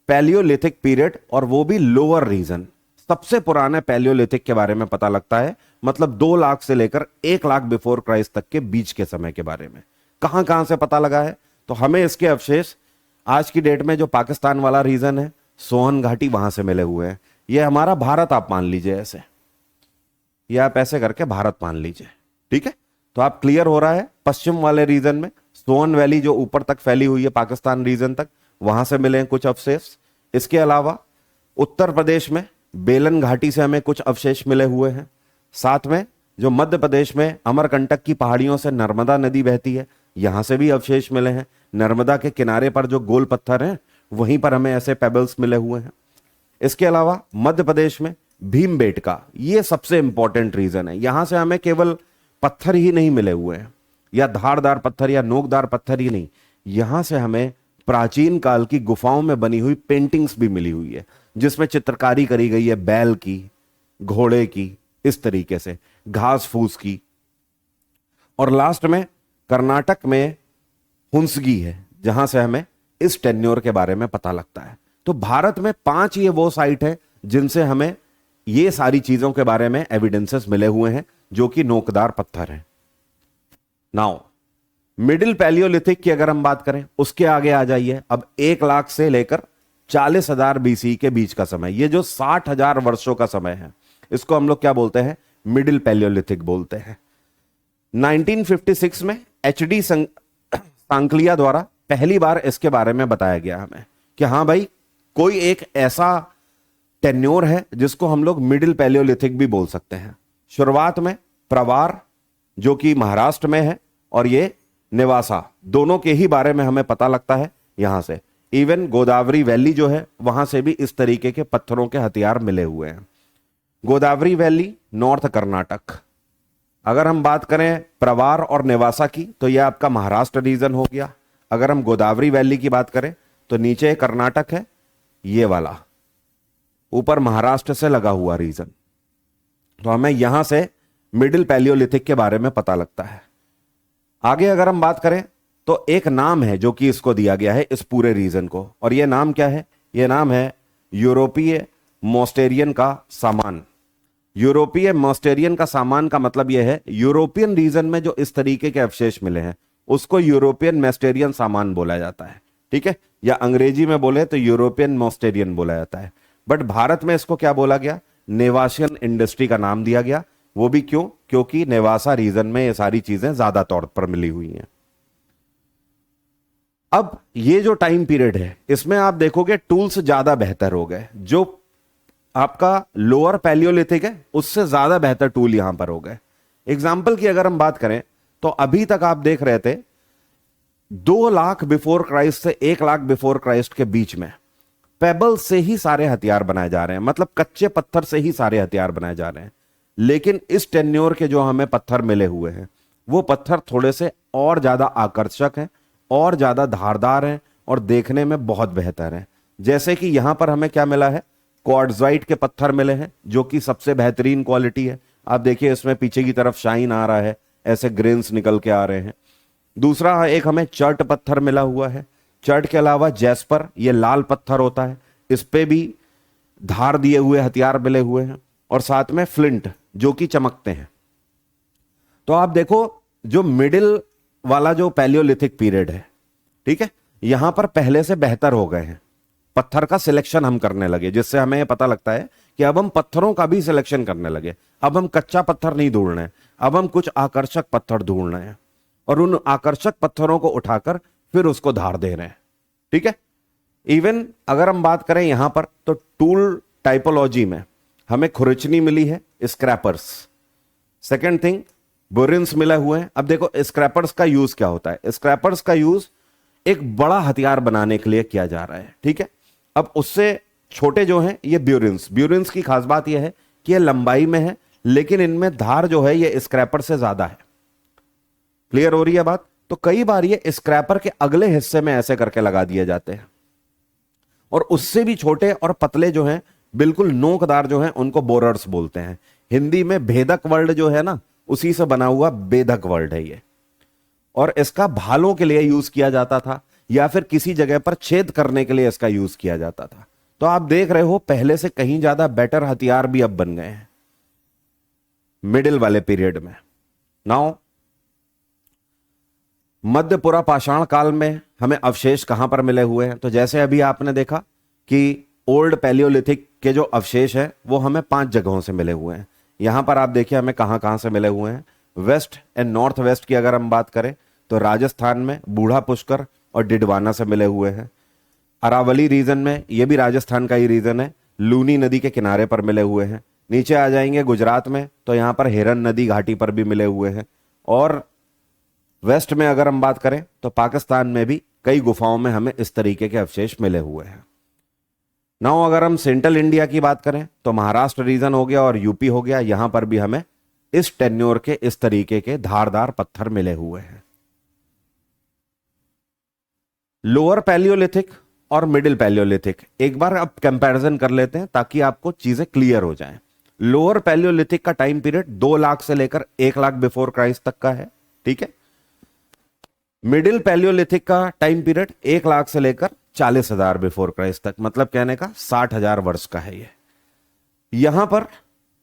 पैलियोलिथिक पीरियड, और वो भी लोअर रीजन, सबसे पुराने पैलियोलिथिक के बारे में पता लगता है। मतलब 2 लाख से लेकर 1 लाख बिफोर क्राइस्ट तक के बीच के समय के बारे में कहां कहां से पता लगा है? तो हमें इसके अवशेष आज की डेट में जो पाकिस्तान वाला रीजन है, सोहन घाटी, वहां से मिले हुए हैं। ये हमारा भारत आप मान लीजिए ऐसे, या आप ऐसे करके भारत मान लीजिए, ठीक है। तो आप क्लियर हो रहा है, पश्चिम वाले रीजन में सोन वैली जो ऊपर तक फैली हुई है पाकिस्तान रीजन तक, वहां से मिले हैं कुछ अवशेष। इसके अलावा उत्तर प्रदेश में बेलन घाटी से हमें कुछ अवशेष मिले हुए हैं। साथ में जो मध्य प्रदेश में अमरकंटक की पहाड़ियों से नर्मदा नदी बहती है, यहां से भी अवशेष मिले हैं। नर्मदा के किनारे पर जो गोल पत्थर हैं, वहीं पर हमें ऐसे पेबल्स मिले हुए हैं। इसके अलावा मध्य प्रदेश में भीमबेटका, ये सबसे इंपॉर्टेंट रीजन है। यहां से हमें केवल पत्थर ही नहीं मिले हुए हैं, या धारदार पत्थर या नोकदार पत्थर ही नहीं, यहां से हमें प्राचीन काल की गुफाओं में बनी हुई पेंटिंग्स भी मिली हुई है, जिसमें चित्रकारी करी गई है बैल की, घोड़े की, इस तरीके से घास फूस की। और लास्ट में कर्नाटक में हुंसगी है, जहां से हमें इस टेन्योर के बारे में पता लगता है। तो भारत में 5 ये वो साइट है जिनसे हमें ये सारी चीजों के बारे में एविडेंसेस मिले हुए हैं, जो कि नोकदार पत्थर हैं। नाउ मिडिल पैलियोलिथिक की अगर हम बात करें, उसके आगे आ जाइए। अब 1 लाख से लेकर 40,000 BC के बीच का समय, ये जो 60,000 वर्षों का समय है, इसको हम लोग क्या बोलते हैं? मिडिल पैलियोलिथिक बोलते हैं। 1956 में एचडी सांकलिया द्वारा पहली बार इसके बारे में बताया गया हमें कि हाँ भाई, कोई एक ऐसा टेन्योर है जिसको हम लोग मिडिल पैलियोलिथिक भी बोल सकते हैं। शुरुआत में प्रवार जो कि महाराष्ट्र में है और ये नेवासा, दोनों के ही बारे में हमें पता लगता है यहां से। इवन गोदावरी वैली जो है वहां से भी इस तरीके के पत्थरों के हथियार मिले हुए हैं। Godavari valley north Karnataka. अगर हम बात करें प्रवार और नेवासा की तो यह आपका महाराष्ट्र रीजन हो गया। अगर हम गोदावरी वैली की बात करें तो नीचे कर्नाटक है, ये वाला ऊपर महाराष्ट्र से लगा हुआ रीजन। तो हमें यहां से मिडिल पैलियोलिथिक के बारे में पता लगता है। आगे अगर हम बात करें तो एक नाम है जो कि इसको दिया गया है इस पूरे रीजन को, और यह नाम क्या है? यह नाम है यूरोपीय मोस्टेरियन का सामान। यूरोपीय मोस्टेरियन का सामान का मतलब यह है यूरोपियन रीजन में जो इस तरीके के अवशेष मिले हैं उसको यूरोपियन मोस्टेरियन सामान बोला जाता है, ठीक है, या अंग्रेजी में बोले तो यूरोपियन मोस्टेरियन बोला जाता है। बट भारत में इसको क्या बोला गया? नेवासियन इंडस्ट्री का नाम दिया गया। वो भी क्यों? क्योंकि नेवासा रीजन में ये सारी चीजें ज्यादा तौर पर मिली हुई हैं। अब ये जो टाइम पीरियड है इसमें आप देखोगे टूल्स ज्यादा बेहतर हो गए। जो आपका लोअर पैलियोलिथिक है उससे ज्यादा बेहतर टूल यहां पर हो गए। एग्जाम्पल की अगर हम बात करें तो अभी तक आप देख रहे थे 2 लाख बिफोर क्राइस्ट से 1 लाख बिफोर क्राइस्ट के बीच में पेबल से ही सारे हथियार बनाए जा रहे हैं, मतलब कच्चे पत्थर से ही सारे हथियार बनाए जा रहे हैं। लेकिन इस टेन्योर के जो हमें पत्थर मिले हुए हैं वो पत्थर थोड़े से और ज्यादा आकर्षक हैं और ज्यादा धारदार हैं और देखने में बहुत बेहतर हैं। जैसे कि यहां पर हमें क्या मिला है? क्वार्ट्जाइट के पत्थर मिले हैं जो कि सबसे बेहतरीन क्वालिटी है। आप देखिए इसमें पीछे की तरफ शाइन आ रहा है, ऐसे ग्रेन्स निकल के आ रहे हैं। दूसरा एक हमें चर्ट पत्थर मिला हुआ है। चर्ट के अलावा जैस्पर, ये लाल पत्थर होता है, इस पे भी धार दिए हुए हथियार मिले हुए हैं। और साथ में फ्लिंट जो कि चमकते हैं। तो आप देखो जो मिडिल वाला जो पैलियोलिथिक पीरियड है, ठीक है, यहां पर पहले से बेहतर हो गए हैं। पत्थर का सिलेक्शन हम करने लगे, जिससे हमें यह पता लगता है कि अब हम पत्थरों का भी सिलेक्शन करने लगे। अब हम कच्चा पत्थर नहीं ढूंढ रहे हैं, अब हम कुछ आकर्षक पत्थर ढूंढ रहे हैं और उन आकर्षक पत्थरों को उठाकर फिर उसको धार दे रहे हैं, ठीक है। इवन अगर हम बात करें यहां पर तो टूल टाइपोलॉजी में हमें खुरचनी मिली है, स्क्रैपर्स। सेकेंड थिंग, बुरिन्स मिला हुए हैं। अब देखो स्क्रैपर्स का यूज क्या होता है? स्क्रैपर्स का यूज एक बड़ा हथियार बनाने के लिए किया जा रहा है, ठीक है। अब उससे छोटे जो हैं ये ब्यूरिन्स। ब्यूरिन्स की खास बात यह है कि ये लंबाई में है लेकिन इनमें धार जो है ये स्क्रैपर से ज्यादा है। क्लियर हो रही है बात? तो कई बार ये स्क्रैपर के अगले हिस्से में ऐसे करके लगा दिए जाते हैं और उससे भी छोटे और पतले जो हैं बिल्कुल नोकदार जो हैं उनको बोरर्स बोलते हैं। हिंदी में भेदक वर्ड जो है ना, उसी से बना हुआ बेधक वर्ड है ये। और इसका भालों के लिए यूज किया जाता था या फिर किसी जगह पर छेद करने के लिए इसका यूज किया जाता था। तो आप देख रहे हो पहले से कहीं ज्यादा बेटर हथियार भी अब बन गए हैं मिडिल वाले पीरियड में। नाउ मध्यपुरा पाषाण काल में हमें अवशेष कहां पर मिले हुए हैं? तो जैसे अभी आपने देखा कि ओल्ड पैलियोलिथिक के जो अवशेष है वो हमें 5 जगहों से मिले हुए हैं। यहां पर आप देखिए हमें कहां कहां से मिले हुए हैं। वेस्ट एंड नॉर्थ वेस्ट की अगर हम बात करें तो राजस्थान में बूढ़ा पुष्कर और डिडवाना से मिले हुए हैं। अरावली रीजन में, ये भी राजस्थान का ही रीजन है, लूनी नदी के किनारे पर मिले हुए हैं। नीचे आ जाएंगे गुजरात में तो यहां पर हिरन नदी घाटी पर भी मिले हुए हैं। और वेस्ट में अगर हम बात करें तो पाकिस्तान में भी कई गुफाओं में हमें इस तरीके के अवशेष मिले हुए हैं। नाउ अगर हम सेंट्रल इंडिया की बात करें तो महाराष्ट्र रीजन हो गया और यूपी हो गया, यहां पर भी हमें इस टेन्योर के इस तरीके के धारदार पत्थर मिले हुए हैं। लोअर पैलियोलिथिक और मिडिल पैलियोलिथिक एक बार अब कंपैरिजन कर लेते हैं ताकि आपको चीजें क्लियर हो जाएं। लोअर पैलियोलिथिक का टाइम पीरियड 2 लाख से लेकर 1 लाख बिफोर क्राइस्ट तक का है, ठीक है। मिडिल पैलियोलिथिक का टाइम पीरियड 1 लाख से लेकर 40,000 बिफोर क्राइस्ट तक, मतलब कहने का 60,000 वर्ष का है ये। यहां पर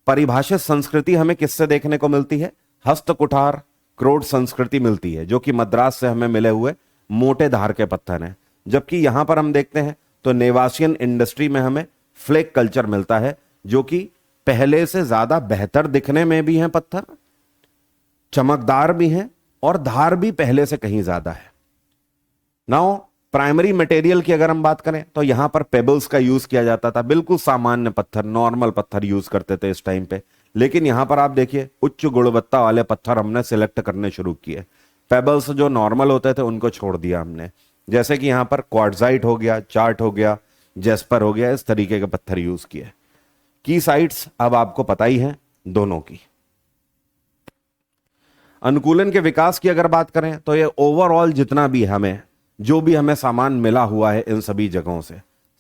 परिभाषित संस्कृति हमें किससे देखने को मिलती है? हस्त कुठार क्रोड संस्कृति मिलती है जो कि मद्रास से हमें मिले हुए मोटे धार के पत्थर हैं। जबकि यहां पर हम देखते हैं तो नेवासियन इंडस्ट्री में हमें फ्लेक कल्चर मिलता है जो कि पहले से ज्यादा बेहतर दिखने में भी हैं पत्थर, चमकदार भी हैं, और धार भी पहले से कहीं ज्यादा है। नाउ प्राइमरी मटेरियल की अगर हम बात करें तो यहां पर पेबल्स का यूज किया जाता था, बिल्कुल सामान्य पत्थर, नॉर्मल पत्थर यूज करते थे इस टाइम पे। लेकिन यहां पर आप देखिए उच्च गुणवत्ता वाले पत्थर हमने सिलेक्ट करने शुरू किए। पेबल्स जो नॉर्मल होते थे उनको छोड़ दिया हमने, जैसे कि यहां पर क्वार्ट्जाइट हो गया, चार्ट हो गया, जेस्पर हो गया, इस तरीके के पत्थर यूज किए। की साइट्स अब आपको पता ही है दोनों की। अनुकूलन के विकास की अगर बात करें तो ये ओवरऑल जितना भी हमें जो भी हमें सामान मिला हुआ है इन सभी जगहों से,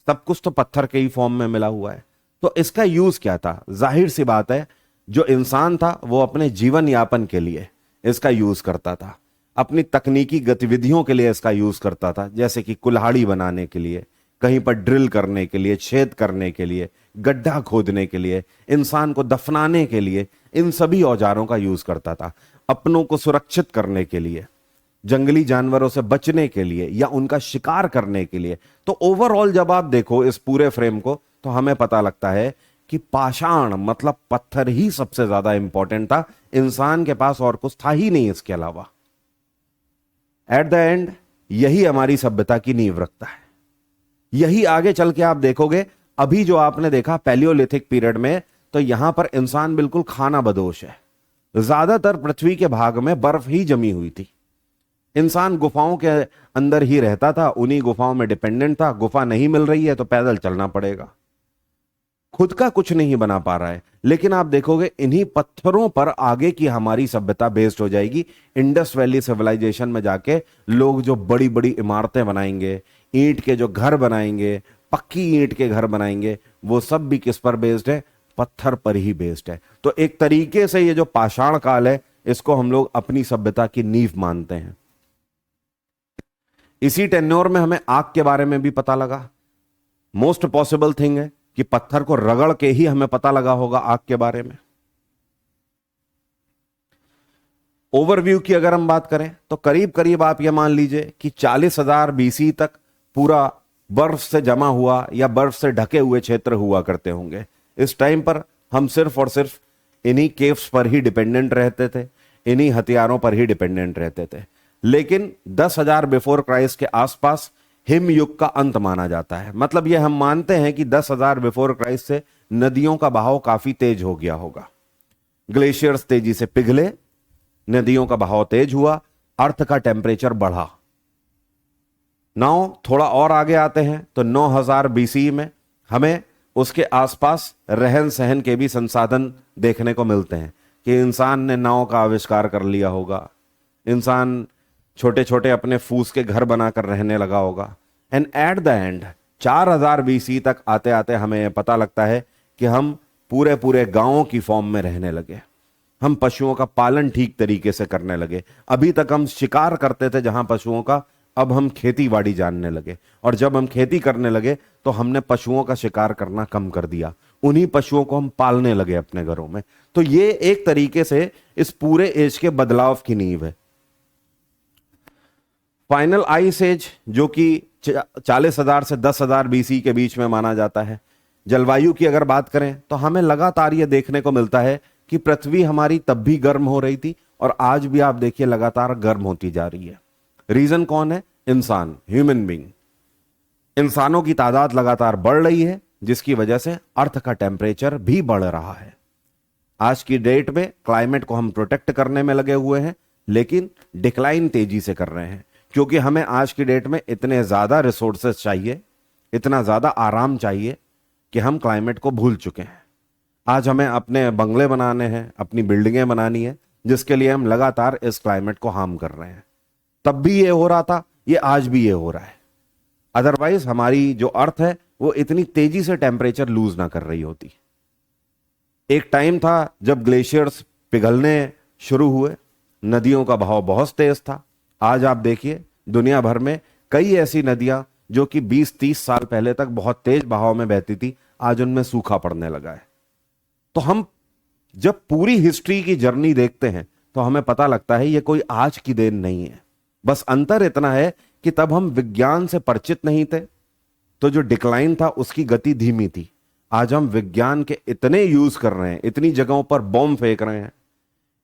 सब कुछ तो पत्थर के ही फॉर्म में मिला हुआ है। तो इसका यूज क्या था? जाहिर सी बात है, जो इंसान था वो अपने जीवन यापन के लिए इसका यूज करता था, अपनी तकनीकी गतिविधियों के लिए इसका यूज करता था, जैसे कि कुल्हाड़ी बनाने के लिए, कहीं पर ड्रिल करने के लिए, छेद करने के लिए, गड्ढा खोदने के लिए, इंसान को दफनाने के लिए, इन सभी औजारों का यूज करता था। अपनों को सुरक्षित करने के लिए, जंगली जानवरों से बचने के लिए, या उनका शिकार करने के लिए। तो ओवरऑल जब आप देखो इस पूरे फ्रेम को तो हमें पता लगता है कि पाषाण मतलब पत्थर ही सबसे ज्यादा इंपॉर्टेंट था, इंसान के पास और कुछ था ही नहीं इसके अलावा। एट द एंड यही हमारी सभ्यता की नींव रखता है। यही आगे चल के आप देखोगे, अभी जो आपने देखा पैलियोलिथिक पीरियड में, तो यहां पर इंसान बिल्कुल खाना बदोश है। ज्यादातर पृथ्वी के भाग में बर्फ ही जमी हुई थी, इंसान गुफाओं के अंदर ही रहता था, उन्हीं गुफाओं में डिपेंडेंट था। गुफा नहीं मिल रही है तो पैदल चलना पड़ेगा, खुद का कुछ नहीं बना पा रहा है। लेकिन आप देखोगे इन्हीं पत्थरों पर आगे की हमारी सभ्यता बेस्ड हो जाएगी। इंडस वैली सिविलाइजेशन में जाके लोग जो बड़ी बड़ी इमारतें बनाएंगे, ईंट के जो घर बनाएंगे, पक्की ईंट के घर बनाएंगे, वो सब भी किस पर बेस्ड है? पत्थर पर ही बेस्ड है। तो एक तरीके से ये जो पाषाण काल है, इसको हम लोग अपनी सभ्यता की नींव मानते हैं। इसी टेन्योर में हमें आग के बारे में भी पता लगा। मोस्ट पॉसिबल थिंग है कि पत्थर को रगड़ के ही हमें पता लगा होगा आग के बारे में। ओवरव्यू की अगर हम बात करें तो करीब करीब आप यह मान लीजिए कि 40,000 BC तक पूरा बर्फ से जमा हुआ या बर्फ से ढके हुए क्षेत्र हुआ करते होंगे। इस टाइम पर हम सिर्फ और सिर्फ इन्हीं केव्स पर ही डिपेंडेंट रहते थे, इन्हीं हथियारों पर ही डिपेंडेंट रहते थे। लेकिन 10,000 बिफोर क्राइस्ट के आसपास हिम युग का अंत माना जाता है। मतलब यह हम मानते हैं कि 10,000 बिफोर क्राइस्ट से नदियों का बहाव काफी तेज हो गया होगा। ग्लेशियर्स तेजी से पिघले, नदियों का बहाव तेज हुआ, अर्थ का टेम्परेचर बढ़ा। नाउ थोड़ा और आगे आते हैं तो 9,000 BC में हमें उसके आसपास रहन सहन के भी संसाधन देखने को मिलते हैं कि इंसान ने नाव का आविष्कार कर लिया होगा, इंसान छोटे छोटे अपने फूस के घर बनाकर रहने लगा होगा। And at the end 4,000 BC तक आते आते हमें पता लगता है कि हम पूरे पूरे गांवों की फॉर्म में रहने लगे, हम पशुओं का पालन ठीक तरीके से करने लगे। अभी तक हम शिकार करते थे जहां पशुओं का, अब हम खेती बाड़ी जानने लगे, और जब हम खेती करने लगे तो हमने पशुओं का शिकार करना कम कर दिया, उन्हीं पशुओं को हम पालने लगे अपने घरों में। तो ये एक तरीके से इस पूरे एज के बदलाव की नींव है। फाइनल आइस एज जो कि 40,000 से 10,000 BC के बीच में माना जाता है। जलवायु की अगर बात करें तो हमें लगातार यह देखने को मिलता है कि पृथ्वी हमारी तब भी गर्म हो रही थी और आज भी आप देखिए लगातार गर्म होती जा रही है। रीजन कौन है? इंसान, ह्यूमन बीइंग। इंसानों की तादाद लगातार बढ़ रही है, जिसकी वजह से अर्थ का टेम्परेचर भी बढ़ रहा है। आज की डेट में क्लाइमेट को हम प्रोटेक्ट करने में लगे हुए हैं, लेकिन डिक्लाइन तेजी से कर रहे हैं, क्योंकि हमें आज की डेट में इतने ज्यादा रिसोर्सेस चाहिए, इतना ज्यादा आराम चाहिए कि हम क्लाइमेट को भूल चुके हैं। आज हमें अपने बंगले बनाने हैं, अपनी बिल्डिंगें बनानी है, जिसके लिए हम लगातार इस क्लाइमेट को हार्म कर रहे हैं। तब भी ये हो रहा था, ये आज भी ये हो रहा है। अदरवाइज हमारी जो अर्थ है वो इतनी तेजी से टेम्परेचर लूज ना कर रही होती। एक टाइम था जब ग्लेशियर्स पिघलने शुरू हुए, नदियों का बहाव बहुत तेज था। आज आप देखिए दुनिया भर में कई ऐसी नदियां जो कि 20-30 साल पहले तक बहुत तेज बहाव में बहती थी, आज उनमें सूखा पड़ने लगा है। तो हम जब पूरी हिस्ट्री की जर्नी देखते हैं तो हमें पता लगता है ये कोई आज की देन नहीं है। बस अंतर इतना है कि तब हम विज्ञान से परिचित नहीं थे, तो जो डिक्लाइन था उसकी गति धीमी थी। आज हम विज्ञान के इतने यूज कर रहे हैं, इतनी जगहों पर बॉम्ब फेंक रहे हैं,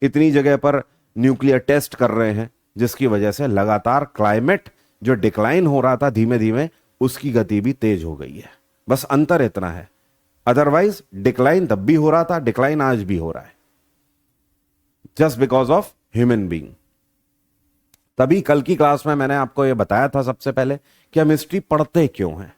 इतनी जगह पर न्यूक्लियर टेस्ट कर रहे हैं, जिसकी वजह से लगातार क्लाइमेट जो डिक्लाइन हो रहा था धीमे धीमे, उसकी गति भी तेज हो गई है। बस अंतर इतना है, अदरवाइज डिक्लाइन तब भी हो रहा था, डिक्लाइन आज भी हो रहा है, just because of human being. तभी कल की क्लास में मैंने आपको यह बताया था सबसे पहले कि हम हिस्ट्री पढ़ते क्यों हैं,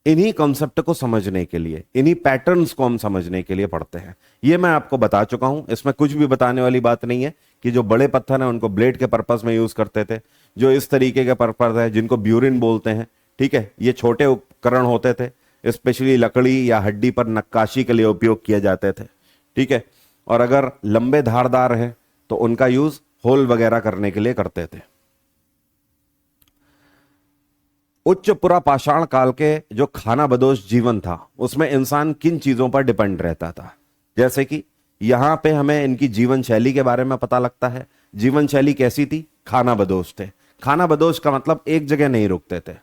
इन्हीं कॉन्सेप्ट को समझने के लिए, इन्हीं पैटर्न्स को हम समझने के लिए पढ़ते हैं। यह मैं आपको बता चुका हूं, इसमें कुछ भी बताने वाली बात नहीं है कि जो बड़े पत्थर हैं उनको ब्लेड के पर्पस में यूज करते थे, जो इस तरीके के पर्पस है जिनको ब्यूरिन बोलते हैं, ठीक है, ये छोटे उपकरण होते थे, स्पेशली लकड़ी या हड्डी पर नक्काशी के लिए उपयोग किए जाते थे, ठीक है, और अगर लंबे धारदार हैं तो उनका यूज होल वगैरह करने के लिए करते थे। उच्च पुरा पाषाण काल के जो खानाबदोश जीवन था उसमें इंसान किन चीजों पर डिपेंड रहता था, जैसे कि यहां पे हमें इनकी जीवन शैली के बारे में पता लगता है। जीवन शैली कैसी थी? खानाबदोश थे। खानाबदोश का मतलब एक जगह नहीं रुकते थे।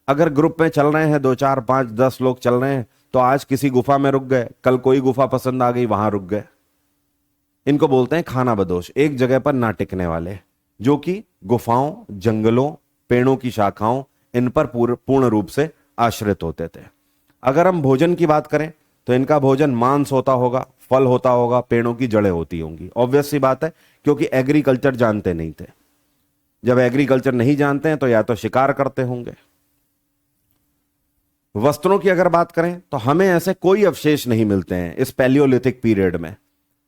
अगर ग्रुप में चल रहे हैं, 2 4 5 10 लोग चल रहे हैं, तो आज किसी गुफा में रुक गए, कल कोई गुफा पसंद आ गई वहां रुक गए। इनको बोलते हैं खानाबदोश, एक जगह पर ना टिकने वाले, जो कि गुफाओं, जंगलों, पेड़ों की शाखाओं, इन पर पूर्ण रूप से आश्रित होते थे। अगर हम भोजन की बात करें तो इनका भोजन मांस होता होगा, फल होता होगा, पेड़ों की जड़ें होती होंगी। ऑब्वियस सी बात है, क्योंकि एग्रीकल्चर जानते नहीं थे। जब एग्रीकल्चर नहीं जानते हैं तो या तो शिकार करते होंगे। वस्त्रों की अगर बात करें तो हमें ऐसे कोई अवशेष नहीं मिलते हैं इस पैलियोलिथिक पीरियड में,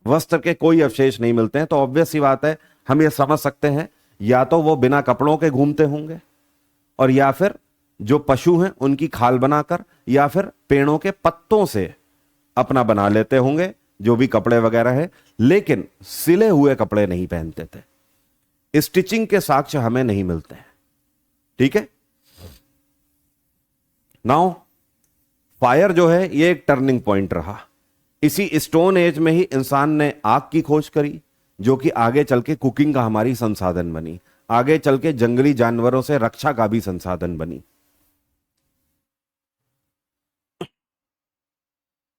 वस्त्र के कोई अवशेष नहीं मिलते हैं। तो ऑब्वियस सी बात है, हम ये समझ सकते हैं या तो वो बिना कपड़ों के घूमते होंगे, और या फिर जो पशु हैं उनकी खाल बनाकर, या फिर पेड़ों के पत्तों से अपना बना लेते होंगे जो भी कपड़े वगैरह है, लेकिन सिले हुए कपड़े नहीं पहनते थे। स्टिचिंग के साक्ष्य हमें नहीं मिलते हैं, ठीक है। नाउ फायर जो है ये एक टर्निंग पॉइंट रहा। इसी स्टोन एज में ही इंसान ने आग की खोज करी, जो कि आगे चल के कुकिंग का हमारी संसाधन बनी, आगे चल के जंगली जानवरों से रक्षा का भी संसाधन बनी।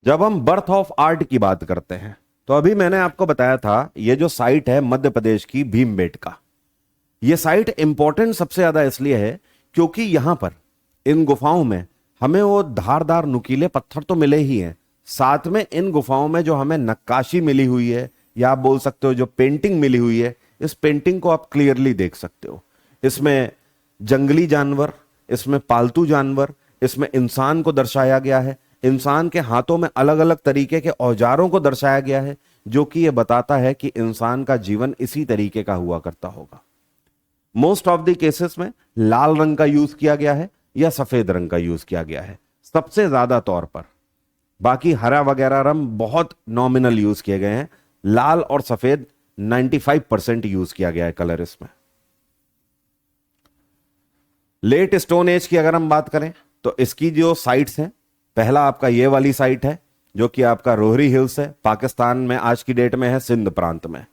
जब हम बर्थ ऑफ आर्ट की बात करते हैं तो अभी मैंने आपको बताया था, ये जो साइट है मध्य प्रदेश की भीमबेटका, ये साइट इंपॉर्टेंट सबसे ज्यादा इसलिए है क्योंकि यहां पर इन गुफाओं में हमें वो धारदार नुकीले पत्थर तो मिले ही हैं, साथ में इन गुफाओं में जो हमें नक्काशी मिली हुई है, या आप बोल सकते हो जो पेंटिंग मिली हुई है, इस पेंटिंग को आप क्लियरली देख सकते हो। इसमें जंगली जानवर, इसमें पालतू जानवर, इसमें इंसान को दर्शाया गया है। इंसान के हाथों में अलग अलग तरीके के औजारों को दर्शाया गया है, जो कि यह बताता है कि इंसान का जीवन इसी तरीके का हुआ करता होगा। मोस्ट ऑफ द केसेस में लाल रंग का यूज किया गया है या सफेद रंग का यूज किया गया है सबसे ज्यादा तौर पर। बाकी हरा वगैरह रंग बहुत नॉमिनल यूज किए गए हैं। लाल और सफेद 95% यूज किया गया है कलर इसमें। लेट स्टोन एज की अगर हम बात करें तो इसकी जो साइट्स हैं, पहला आपका ये वाली साइट है जो कि आपका रोहरी हिल्स है, पाकिस्तान में आज की डेट में है, सिंध प्रांत में।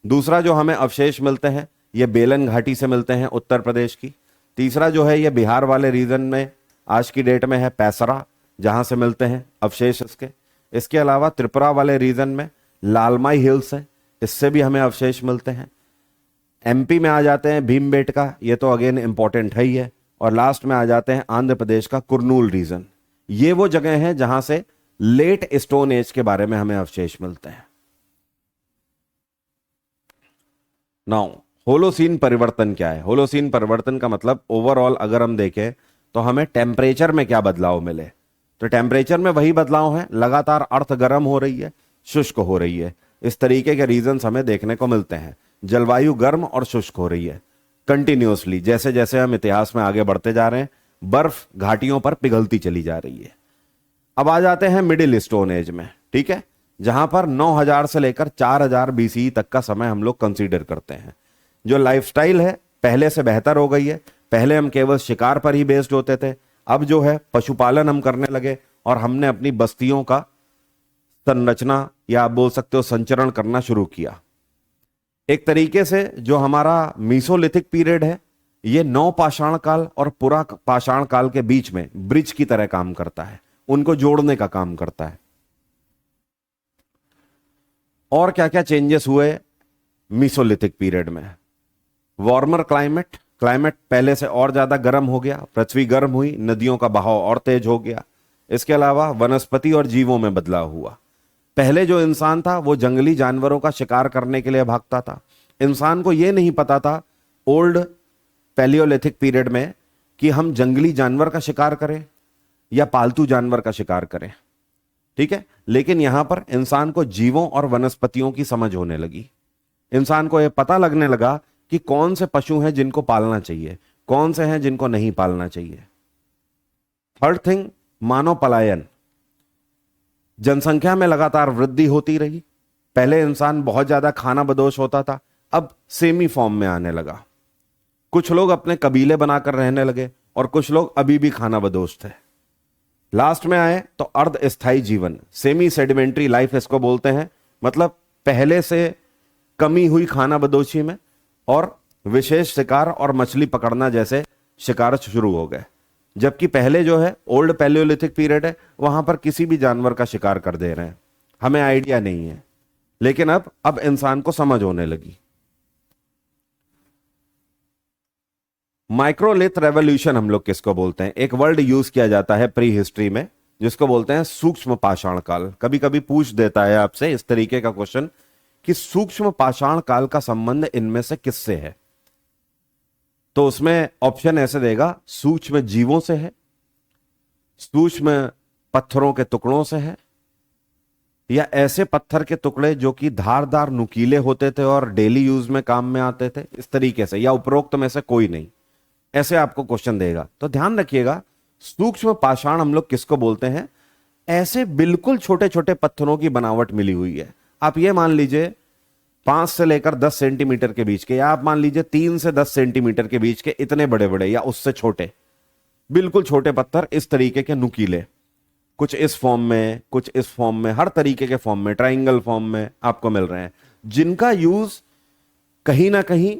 दूसरा जो हमें अवशेष मिलते हैं ये बेलन घाटी से मिलते हैं, उत्तर प्रदेश की। तीसरा जो है ये बिहार वाले रीजन में आज की डेट में है, पैसरा, जहां से मिलते हैं अवशेष इसके। इसके अलावा त्रिपुरा वाले रीजन में लालमाई हिल्स है, इससे भी हमें अवशेष मिलते हैं। एमपी में आ जाते हैं भीमबेटका, ये तो अगेन इंपॉर्टेंट है ही है। और लास्ट में आ जाते हैं आंध्र प्रदेश का कुर्नूल रीजन। ये वो जगह है जहां से लेट स्टोन एज के बारे में हमें अवशेष मिलते हैं। नाउ होलोसीन परिवर्तन क्या है? होलोसीन परिवर्तन का मतलब ओवरऑल अगर हम देखें तो हमें टेम्परेचर में क्या बदलाव मिले, तो टेम्परेचर में वही बदलाव है, लगातार अर्थ गर्म हो रही है, शुष्क हो रही है। इस तरीके के रीजंस हमें देखने को मिलते हैं। जलवायु गर्म और शुष्क हो रही है कंटिन्यूअसली। जैसे जैसे हम इतिहास में आगे बढ़ते जा रहे हैं, बर्फ घाटियों पर पिघलती चली जा रही है। अब आ जाते हैं मिडिल स्टोन एज में, ठीक है, जहां पर 9000 से लेकर 4000 बीसी तक का समय हम लोग कंसीडर करते हैं। जो लाइफस्टाइल है पहले से बेहतर हो गई है। पहले हम केवल शिकार पर ही बेस्ड होते थे, अब जो है पशुपालन हम करने लगे और हमने अपनी बस्तियों का संरचना या आप बोल सकते हो संचरण करना शुरू किया। एक तरीके से जो हमारा मीसोलिथिक पीरियड है ये नौ पाषाण काल और पुरा पाषाण काल के बीच में ब्रिज की तरह काम करता है, उनको जोड़ने का काम करता है। और क्या क्या चेंजेस हुए मीसोलिथिक पीरियड में? वार्मर क्लाइमेट, क्लाइमेट पहले से और ज्यादा गर्म हो गया, पृथ्वी गर्म हुई, नदियों का बहाव और तेज हो गया। इसके अलावा वनस्पति और जीवों में बदलाव हुआ। पहले जो इंसान था वो जंगली जानवरों का शिकार करने के लिए भागता था। इंसान को यह नहीं पता था ओल्ड पैलियोलिथिक पीरियड में कि हम जंगली जानवर का शिकार करें या पालतू जानवर का शिकार करें, ठीक है। लेकिन यहां पर इंसान को जीवों और वनस्पतियों की समझ होने लगी। इंसान को यह पता लगने लगा कि कौन से पशु हैं जिनको पालना चाहिए, कौन से हैं जिनको नहीं पालना चाहिए। थर्ड थिंग, मानव पलायन। जनसंख्या में लगातार वृद्धि होती रही। पहले इंसान बहुत ज्यादा खाना बदोश होता था, अब सेमी फॉर्म में आने लगा। कुछ लोग अपने कबीले बनाकर रहने लगे और कुछ लोग अभी भी खाना बदोश थे। लास्ट में आए तो अर्ध स्थायी जीवन, सेमी सेडिमेंट्री लाइफ इसको बोलते हैं। मतलब पहले से कमी हुई खाना बदोशी में और विशेष शिकार और मछली पकड़ना जैसे शिकार शुरू हो गए। जबकि पहले जो है ओल्ड पैलियोलिथिक पीरियड है, वहां पर किसी भी जानवर का शिकार कर दे रहे हैं, हमें आइडिया नहीं है। लेकिन अब इंसान को समझ होने लगी। माइक्रोलिथ रेवोल्यूशन हम लोग किसको बोलते हैं? एक वर्ड यूज किया जाता है प्री हिस्ट्री में जिसको बोलते हैं सूक्ष्म पाषाण काल। कभी कभी पूछ देता है आपसे इस तरीके का क्वेश्चन कि सूक्ष्म पाषाण काल का संबंध इनमें से किससे है? तो उसमें ऑप्शन ऐसे देगा, सूक्ष्म जीवों से है, सूक्ष्म पत्थरों के टुकड़ों से है, या ऐसे पत्थर के टुकड़े जो कि धारदार नुकीले होते थे और डेली यूज में काम में आते थे, इस तरीके से, या उपरोक्त में से कोई नहीं। ऐसे आपको क्वेश्चन देगा। तो ध्यान रखिएगा, सूक्ष्म पाषाण हम लोग किसको बोलते हैं? ऐसे बिल्कुल छोटे छोटे पत्थरों की बनावट मिली हुई है। आप ये मान लीजिए 5 से लेकर 10 सेंटीमीटर के बीच के, या आप मान लीजिए 3 से 10 सेंटीमीटर के बीच के इतने बड़े बड़े या उससे छोटे, बिल्कुल छोटे पत्थर इस तरीके के नुकीले, कुछ इस फॉर्म में, कुछ इस फॉर्म में, हर तरीके के फॉर्म में, ट्राइंगल फॉर्म में आपको मिल रहे हैं, जिनका यूज कहीं ना कहीं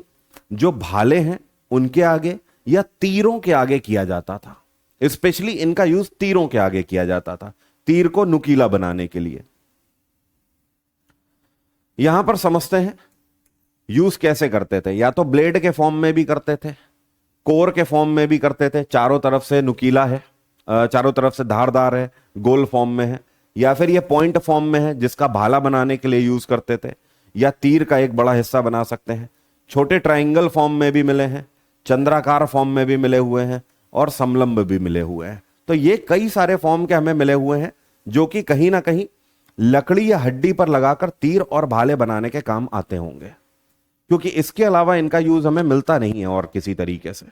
जो भाले हैं उनके आगे या तीरों के आगे किया जाता था। स्पेशली इनका यूज तीरों के आगे किया जाता था, तीर को नुकीला बनाने के लिए। यहां पर समझते हैं यूज कैसे करते थे। या तो ब्लेड के फॉर्म में भी करते थे, कोर के फॉर्म में भी करते थे, चारों तरफ से नुकीला है, चारों तरफ से धारदार है, गोल फॉर्म में है, या फिर ये पॉइंट फॉर्म में है जिसका भाला बनाने के लिए यूज करते थे, या तीर का एक बड़ा हिस्सा बना सकते हैं। छोटे ट्राइंगल फॉर्म में भी मिले हैं, चंद्राकार फॉर्म में भी मिले हुए हैं, और समलंब भी मिले हुए हैं। तो ये कई सारे फॉर्म के हमें मिले हुए हैं जो कि कहीं ना कहीं लकड़ी या हड्डी पर लगाकर तीर और भाले बनाने के काम आते होंगे, क्योंकि इसके अलावा इनका यूज हमें मिलता नहीं है और किसी तरीके से।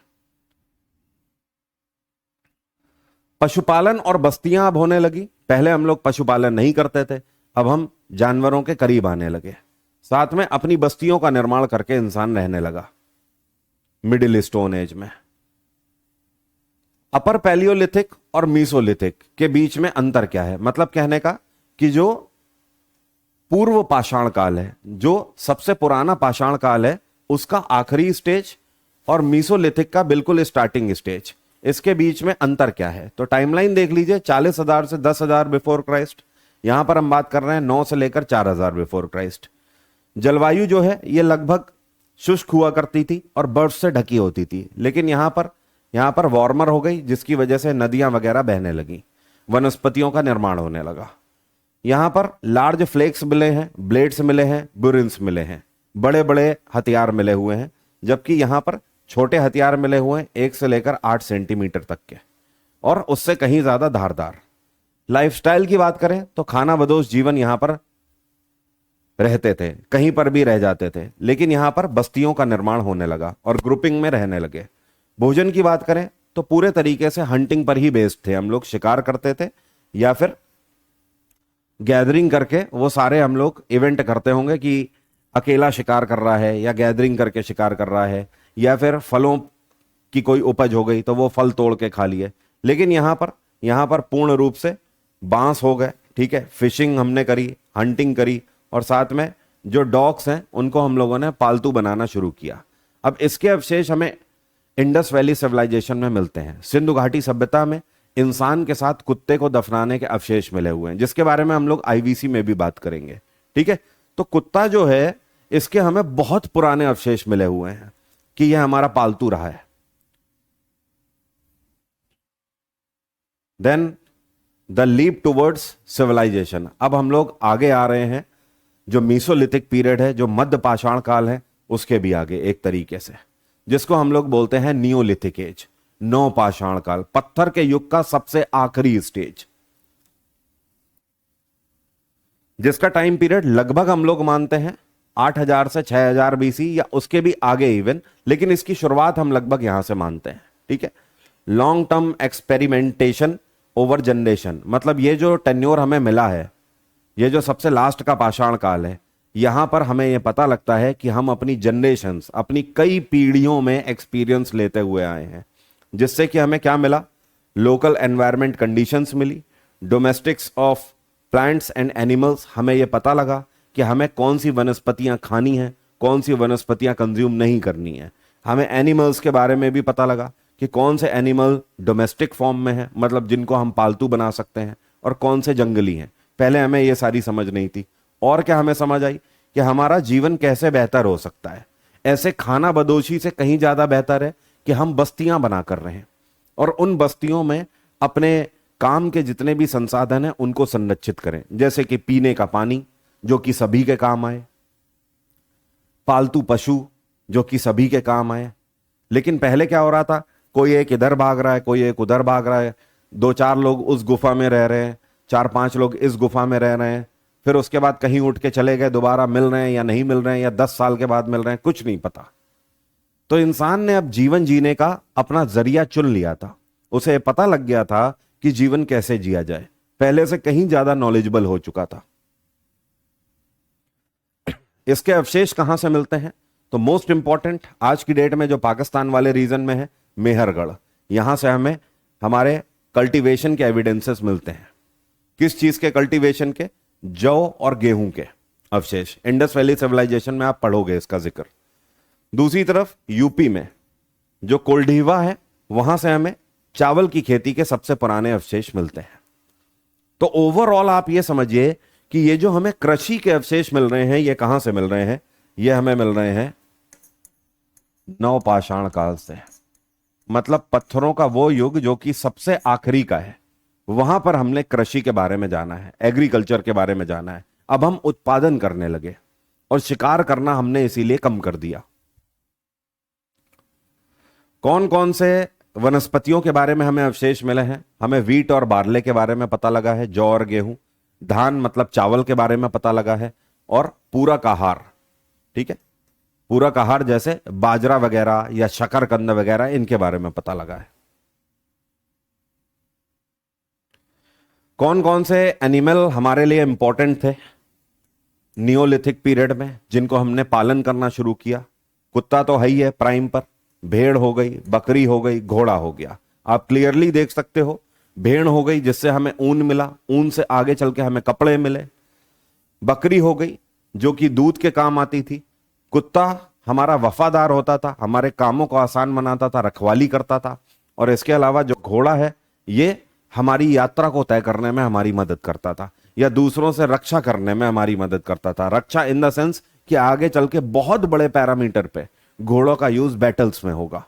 पशुपालन और बस्तियां अब होने लगी। पहले हम लोग पशुपालन नहीं करते थे, अब हम जानवरों के करीब आने लगे। साथ में अपनी बस्तियों का निर्माण करके इंसान रहने लगा। मिडिल स्टोन एज में अपर पैलियोलिथिक और मीसोलिथिक के बीच में अंतर क्या है? मतलब कहने का कि जो पूर्व पाषाण काल है, जो सबसे पुराना पाषाण काल है, उसका आखिरी स्टेज और मीसोलिथिक का बिल्कुल स्टार्टिंग स्टेज, इसके बीच में अंतर क्या है? तो टाइमलाइन देख लीजिए, 40,000 से 10,000 बिफोर क्राइस्ट। यहां पर हम बात कर रहे हैं 9 से लेकर 4,000 बिफोर क्राइस्ट। जलवायु जो है ये लगभग शुष्क हुआ करती थी और बर्फ से ढकी होती थी, लेकिन यहां पर वार्मर हो गई, जिसकी वजह से नदियां वगैरह बहने लगी, वनस्पतियों का निर्माण होने लगा। यहां पर लार्ज फ्लेक्स मिले हैं, ब्लेड्स मिले हैं, बुरिन्स मिले हैं, बड़े बड़े हथियार मिले हुए हैं, जबकि यहां पर छोटे हथियार मिले हुए हैं 1 से लेकर 8 सेंटीमीटर तक के, और उससे कहीं ज्यादा धारदार। लाइफस्टाइल की बात करें तो खाना बदोश जीवन यहां पर रहते थे, कहीं पर भी रह जाते थे, लेकिन यहां पर बस्तियों का निर्माण होने लगा और ग्रुपिंग में रहने लगे। भोजन की बात करें तो पूरे तरीके से हंटिंग पर ही बेस्ड थे हम लोग, शिकार करते थे या फिर गैदरिंग करके, वो सारे हम लोग इवेंट करते होंगे कि अकेला शिकार कर रहा है या गैदरिंग करके शिकार कर रहा है, या फिर फलों की कोई उपज हो गई तो वो फल तोड़ के खा लिए। लेकिन यहां पर पूर्ण रूप से बांस हो गए, ठीक है, फिशिंग हमने करी, हंटिंग करी, और साथ में जो डॉग्स हैं उनको हम लोगों ने पालतू बनाना शुरू किया। अब इसके अवशेष हमें इंडस वैली सिविलाइजेशन में मिलते हैं। सिंधु घाटी सभ्यता में इंसान के साथ कुत्ते को दफनाने के अवशेष मिले हुए हैं, जिसके बारे में हम लोग आईवीसी में भी बात करेंगे। ठीक है, तो कुत्ता जो है इसके हमें बहुत पुराने अवशेष मिले हुए हैं कि यह हमारा पालतू रहा है। Then the leap towards civilisation. अब हम लोग आगे आ रहे हैं, जो मीसोलिथिक पीरियड है, जो मध्य पाषाण काल है, उसके भी आगे एक तरीके से, जिसको हम लोग बोलते हैं नियोलिथिक एज, नौ पाषाण काल, पत्थर के युग का सबसे आखिरी स्टेज, जिसका टाइम पीरियड लगभग हम लोग मानते हैं 8000 से 6000 बीसी या उसके भी आगे इवन, लेकिन इसकी शुरुआत हम लगभग यहां से मानते हैं। ठीक है, long term experimentation over generation, मतलब ये जो टेन्योर हमें मिला है, ये जो सबसे लास्ट का पाषाण काल है, यहां पर हमें यह पता लगता है कि हम अपनी जनरेशंस, अपनी कई पीढ़ियों में एक्सपीरियंस लेते हुए आए हैं, जिससे कि हमें क्या मिला, लोकल एनवायरमेंट कंडीशंस मिली, domestics of plants and animals, हमें यह पता लगा कि हमें कौन सी वनस्पतियां खानी है, कौन सी वनस्पतियां कंज्यूम नहीं करनी है। हमें एनिमल्स के बारे में भी पता लगा कि कौन से एनिमल डोमेस्टिक फॉर्म में है, मतलब जिनको हम पालतू बना सकते हैं, और कौन से जंगली हैं। पहले हमें यह सारी समझ नहीं थी। और क्या हमें समझ आई कि हमारा जीवन कैसे बेहतर हो सकता है। ऐसे खाना बदोशी से कहीं ज्यादा बेहतर है कि हम बस्तियां बना कर रहे हैं और उन बस्तियों में अपने काम के जितने भी संसाधन हैं उनको संरक्षित करें, जैसे कि पीने का पानी जो कि सभी के काम आए, पालतू पशु जो कि सभी के काम आए। लेकिन पहले क्या हो रहा था, कोई एक इधर भाग रहा है, कोई एक उधर भाग रहा है, 2-4 लोग उस गुफा में रह रहे हैं, 4-5 लोग इस गुफा में रह रहे हैं, फिर उसके बाद कहीं उठ के चले गए, दोबारा मिल रहे हैं या नहीं मिल रहे हैं, या 10 साल के बाद मिल रहे हैं, कुछ नहीं पता। तो इंसान ने अब जीवन जीने का अपना जरिया चुन लिया था। उसे पता लग गया था कि जीवन कैसे जिया जाए, पहले से कहीं ज्यादा नॉलेजेबल हो चुका था। इसके अवशेष कहां से मिलते हैं, तो मोस्ट इंपॉर्टेंट आज की डेट में जो पाकिस्तान वाले रीजन में है, मेहरगढ़, यहां से हमें हमारे कल्टीवेशन के एविडेंसेस मिलते हैं। किस चीज के कल्टीवेशन के, जौ और गेहूं के अवशेष। इंडस वैली सिविलाइजेशन में आप पढ़ोगे इसका जिक्र। दूसरी तरफ यूपी में जो कोल्डीवा है, वहां से हमें चावल की खेती के सबसे पुराने अवशेष मिलते हैं। तो ओवरऑल आप ये समझिए कि ये जो हमें कृषि के अवशेष मिल रहे हैं, ये कहां से मिल रहे हैं, ये हमें मिल रहे हैं नवपाषाण काल से। मतलब पत्थरों का वो युग जो कि सबसे आखिरी का है, वहां पर हमने कृषि के बारे में जाना है, एग्रीकल्चर के बारे में जाना है। अब हम उत्पादन करने लगे और शिकार करना हमने इसीलिए कम कर दिया। कौन कौन से वनस्पतियों के बारे में हमें अवशेष मिले हैं, हमें वीट और बार्ले के बारे में पता लगा है, जौ और गेहूं, धान मतलब चावल के बारे में पता लगा है, और पूरक आहार। ठीक है, पूरक आहार जैसे बाजरा वगैरह या शकरकंद वगैरह, इनके बारे में पता लगा है। कौन कौन से एनिमल हमारे लिए इंपॉर्टेंट थे नियोलिथिक पीरियड में, जिनको हमने पालन करना शुरू किया। कुत्ता तो है ही है प्राइम पर, भेड़ हो गई, बकरी हो गई, घोड़ा हो गया। आप क्लियरली देख सकते हो, भेड़ हो गई जिससे हमें ऊन मिला, ऊन से आगे चल के हमें कपड़े मिले। बकरी हो गई जो कि दूध के काम आती थी। कुत्ता हमारा वफादार होता था, हमारे कामों को आसान बनाता था, रखवाली करता था। और इसके अलावा जो घोड़ा है, ये हमारी यात्रा को तय करने में हमारी मदद करता था, या दूसरों से रक्षा करने में हमारी मदद करता था। रक्षा इन द सेंस कि आगे चल के बहुत बड़े पैरामीटर पे घोड़ों का यूज बैटल्स में होगा।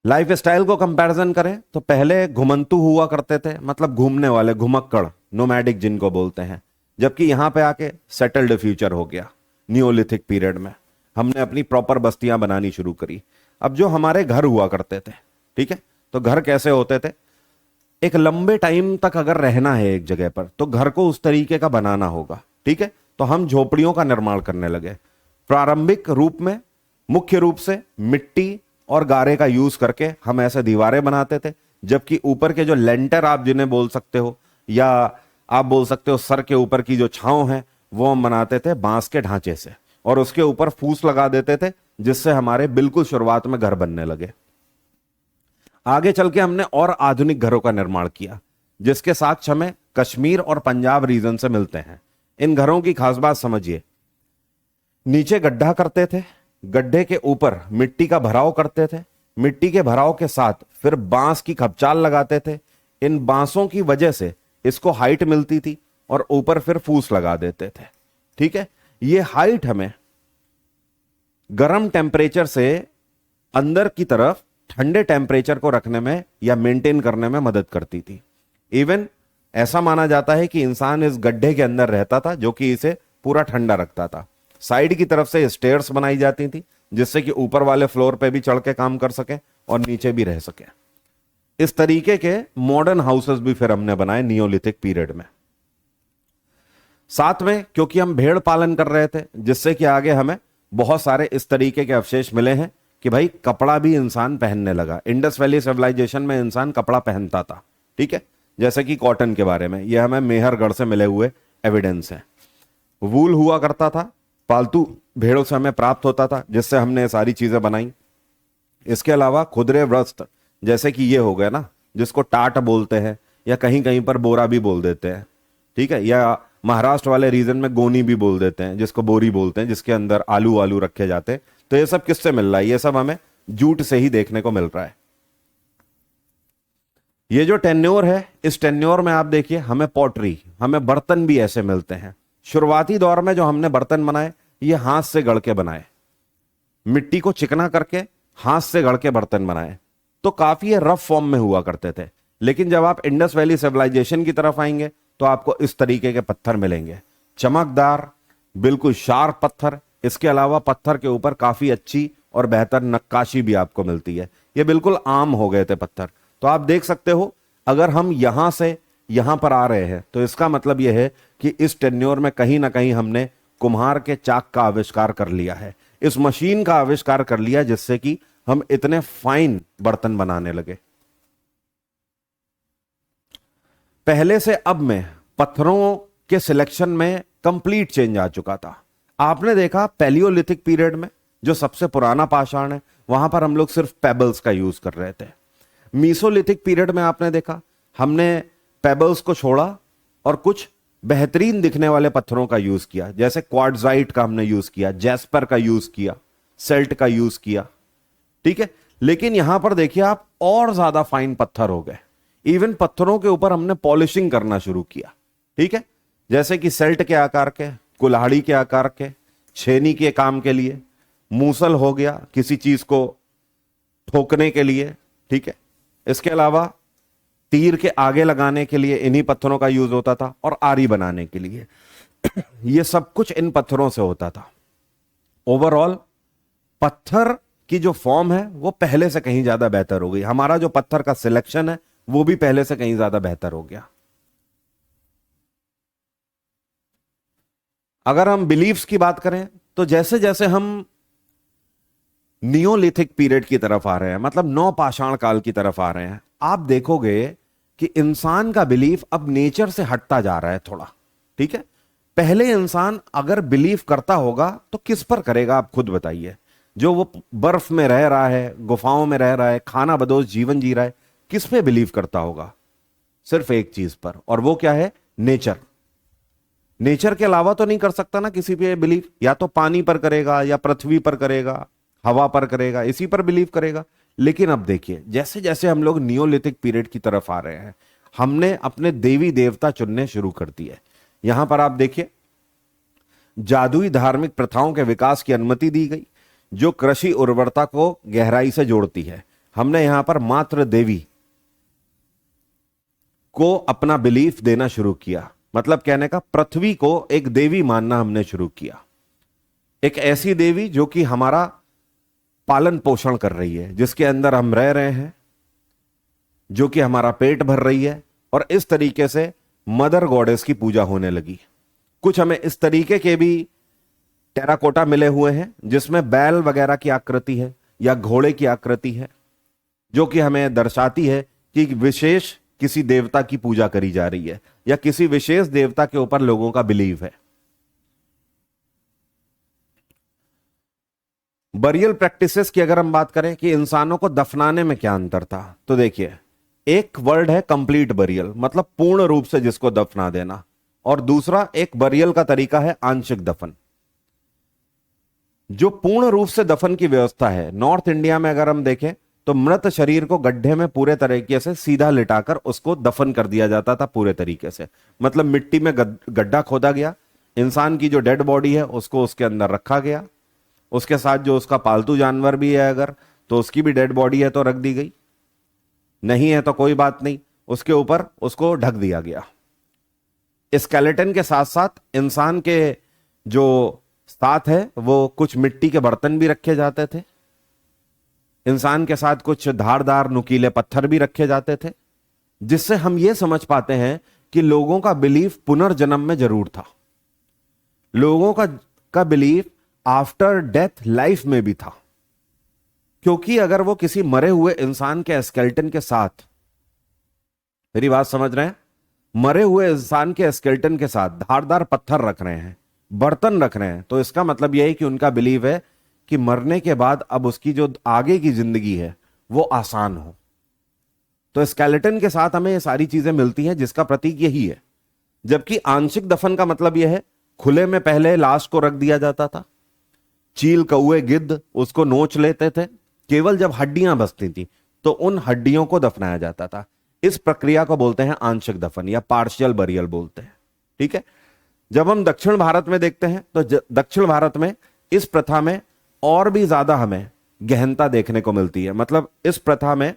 लाइफ स्टाइल को कंपैरिजन करें तो पहले घुमंतू हुआ करते थे, मतलब घूमने वाले, घुमक्कड़, नोमैडिक जिनको बोलते हैं। जबकि यहां पे आके सेटल्ड फ्यूचर हो गया। नियोलिथिक पीरियड में हमने अपनी प्रॉपर बस्तियां बनानी शुरू करी। अब जो हमारे घर हुआ करते थे, ठीक है, तो घर कैसे होते थे, एक लंबे टाइम तक अगर रहना है एक जगह पर तो घर को उस तरीके का बनाना होगा। ठीक है, तो हम झोपड़ियों का निर्माण करने लगे। प्रारंभिक रूप में मुख्य रूप से मिट्टी और गारे का यूज करके हम ऐसे दीवारें बनाते थे, जबकि ऊपर के जो लेंटर आप जिन्हें बोल सकते हो, या आप बोल सकते हो सर के ऊपर की जो छांव है, वो हम बनाते थे बांस के ढांचे से, और उसके ऊपर फूस लगा देते थे, जिससे हमारे बिल्कुल शुरुआत में घर बनने लगे। आगे चल के हमने और आधुनिक घरों का निर्माण किया, जिसके साक्ष्य हमें कश्मीर और पंजाब रीजन से मिलते हैं। इन घरों की खास बात समझिए, नीचे गड्ढा करते थे गड्ढे के ऊपर मिट्टी का भराव करते थे, मिट्टी के भराव के साथ फिर बांस की खपचाल लगाते थे। इन बांसों की वजह से इसको हाइट मिलती थी और ऊपर फिर फूस लगा देते थे। ठीक है, ये हाइट हमें गर्म टेम्परेचर से अंदर की तरफ ठंडे टेम्परेचर को रखने में या मेंटेन करने में मदद करती थी। इवन ऐसा माना जाता है कि इंसान इस गड्ढे के अंदर रहता था जो कि इसे पूरा ठंडा रखता था। साइड की तरफ से स्टेयर्स बनाई जाती थी जिससे कि ऊपर वाले फ्लोर पे भी चढ़ के काम कर सके और नीचे भी रह सके। इस तरीके के मॉडर्न हाउसेस भी फिर हमने बनाए नियोलिथिक पीरियड में। साथ में क्योंकि हम भेड़ पालन कर रहे थे जिससे कि आगे हमें बहुत सारे इस तरीके के अवशेष मिले हैं कि भाई कपड़ा भी इंसान पहनने लगा। इंडस वैली सिविलाइजेशन में इंसान कपड़ा पहनता था। ठीक है, जैसे कि कॉटन के बारे में यह हमें मेहरगढ़ से मिले हुए एविडेंस हैं। वूल हुआ करता था, पालतू भेड़ों से हमें प्राप्त होता था जिससे हमने ये सारी चीजें बनाई। इसके अलावा खुदरे वस्त्र जैसे कि ये हो गए ना, जिसको टाट बोलते हैं या कहीं कहीं पर बोरा भी बोल देते हैं। ठीक है, या महाराष्ट्र वाले रीजन में गोनी भी बोल देते हैं जिसको बोरी बोलते हैं, जिसके अंदर आलू आलू रखे जाते हैं। तो ये सब किससे मिल रहा है? ये सब हमें जूट से ही देखने को मिल रहा है। ये जो टेन्योर है, इस टेन्योर में आप देखिए हमें पॉटरी, हमें बर्तन भी ऐसे मिलते हैं। शुरुआती दौर में जो हमने बर्तन बनाए ये हाथ से गढ़ के बनाए, मिट्टी को चिकना करके हाथ से गढ़ के बर्तन बनाए, तो काफी रफ फॉर्म में हुआ करते थे। लेकिन जब आप इंडस वैली सिविलाइजेशन की तरफ आएंगे तो आपको इस तरीके के पत्थर मिलेंगे, चमकदार, बिल्कुल शार्प पत्थर। इसके अलावा पत्थर के ऊपर काफी अच्छी और बेहतर नक्काशी भी आपको मिलती है। ये बिल्कुल आम हो गए थे पत्थर। तो आप देख सकते हो अगर हम यहां से यहां पर आ रहे हैं तो इसका मतलब यह है कि इस टेन्योर में कहीं ना कहीं हमने कुम्हार के चाक का आविष्कार कर लिया है, इस मशीन का आविष्कार कर लिया जिससे कि हम इतने फाइन बर्तन बनाने लगे। पहले से अब में पत्थरों के सिलेक्शन में कंप्लीट चेंज आ चुका था। आपने देखा पैलियोलिथिक पीरियड में जो सबसे पुराना पाषाण है वहां पर हम लोग सिर्फ पेबल्स का यूज कर रहे थे। मीसोलिथिक पीरियड में आपने देखा हमने पेबल्स को छोड़ा और कुछ बेहतरीन दिखने वाले पत्थरों का यूज किया, जैसे क्वार्ट्जाइट का हमने यूज किया, जैस्पर का यूज किया, सेल्ट का यूज किया। ठीक है, लेकिन यहां पर देखिए आप और ज्यादा फाइन पत्थर हो गए। इवन पत्थरों के ऊपर हमने पॉलिशिंग करना शुरू किया। ठीक है, जैसे कि सेल्ट के आकार के, कुल्हाड़ी के आकार के, छेनी के काम के लिए, मूसल हो गया किसी चीज को ठोकने के लिए। ठीक है, इसके अलावा तीर के आगे लगाने के लिए इन्हीं पत्थरों का यूज होता था और आरी बनाने के लिए ये सब कुछ इन पत्थरों से होता था। ओवरऑल पत्थर की जो फॉर्म है वो पहले से कहीं ज्यादा बेहतर हो गई। हमारा जो पत्थर का सिलेक्शन है वो भी पहले से कहीं ज्यादा बेहतर हो गया। अगर हम बिलीफ्स की बात करें तो जैसे जैसे हम नियोलिथिक पीरियड की तरफ आ रहे हैं, मतलब नवपाषाण काल की तरफ आ रहे हैं, आप देखोगे कि इंसान का बिलीफ अब नेचर से हटता जा रहा है थोड़ा। ठीक है, पहले इंसान अगर बिलीव करता होगा तो किस पर करेगा आप खुद बताइए। जो वो बर्फ में रह रहा है, गुफाओं में रह रहा है, खाना बदोश जीवन जी रहा है, किस पे बिलीव करता होगा? सिर्फ एक चीज पर, और वो क्या है? नेचर। नेचर के अलावा तो नहीं कर सकता ना किसी पे बिलीव। या तो पानी पर करेगा, या पृथ्वी पर करेगा, हवा पर करेगा, इसी पर बिलीव करेगा। लेकिन अब देखिए जैसे जैसे हम लोग नियोलिथिक पीरियड की तरफ आ रहे हैं हमने अपने देवी देवता चुनने शुरू कर दिए। यहां पर आप देखिए जादुई धार्मिक प्रथाओं के विकास की अनुमति दी गई जो कृषि उर्वरता को गहराई से जोड़ती है। हमने यहां पर मात्र देवी को अपना बिलीफ देना शुरू किया, मतलब कहने का पृथ्वी को एक देवी मानना हमने शुरू किया। एक ऐसी देवी जो कि हमारा पालन पोषण कर रही है, जिसके अंदर हम रह रहे हैं, जो कि हमारा पेट भर रही है। और इस तरीके से मदर गॉडेस की पूजा होने लगी। कुछ हमें इस तरीके के भी टेराकोटा मिले हुए हैं जिसमें बैल वगैरह की आकृति है या घोड़े की आकृति है, जो कि हमें दर्शाती है कि विशेष किसी देवता की पूजा करी जा रही है या किसी विशेष देवता के ऊपर लोगों का बिलीव है। बरियल प्रैक्टिसेस की अगर हम बात करें कि इंसानों को दफनाने में क्या अंतर था, तो देखिए एक वर्ड है कंप्लीट बरियल, मतलब पूर्ण रूप से जिसको दफना देना, और दूसरा एक बरियल का तरीका है आंशिक दफन। जो पूर्ण रूप से दफन की व्यवस्था है, नॉर्थ इंडिया में अगर हम देखें तो मृत शरीर को गड्ढे में पूरे तरीके से सीधा लिटाकर उसको दफन कर दिया जाता था पूरे तरीके से। मतलब मिट्टी में गड्ढा खोदा गया, इंसान की जो डेड बॉडी है उसको उसके अंदर रखा गया, उसके साथ जो उसका पालतू जानवर भी है अगर, तो उसकी भी डेड बॉडी है तो रख दी गई, नहीं है तो कोई बात नहीं, उसके ऊपर उसको ढक दिया गया। स्केलेटन के साथ साथ इंसान के जो साथ है वो कुछ मिट्टी के बर्तन भी रखे जाते थे, इंसान के साथ कुछ धारदार नुकीले पत्थर भी रखे जाते थे, जिससे हम यह समझ पाते हैं कि लोगों का बिलीफ पुनर्जन्म में जरूर था, लोगों का बिलीफ आफ्टर डेथ लाइफ में भी था। क्योंकि अगर वो किसी मरे हुए इंसान के स्केलेटन के साथ, मेरी बात समझ रहे हैं, मरे हुए इंसान के स्केलेटन के साथ धारदार पत्थर रख रहे हैं, बर्तन रख रहे हैं, तो इसका मतलब यह है कि उनका बिलीव है कि मरने के बाद अब उसकी जो आगे की जिंदगी है वो आसान हो। तो स्केलेटन के साथ हमें ये सारी चीजें मिलती हैं, जिसका प्रतीक यही है। जबकि आंशिक दफन का मतलब यह है खुले में पहले लाश को रख दिया जाता था, चील कौए गिद्ध उसको नोच लेते थे, केवल जब हड्डियां बचती थी तो उन हड्डियों को दफनाया जाता था। इस प्रक्रिया को बोलते हैं आंशिक दफन या पार्शियल बरियल बोलते हैं। ठीक है, जब हम दक्षिण भारत में देखते हैं तो दक्षिण भारत में इस प्रथा में और भी ज्यादा हमें गहनता देखने को मिलती है। मतलब इस प्रथा में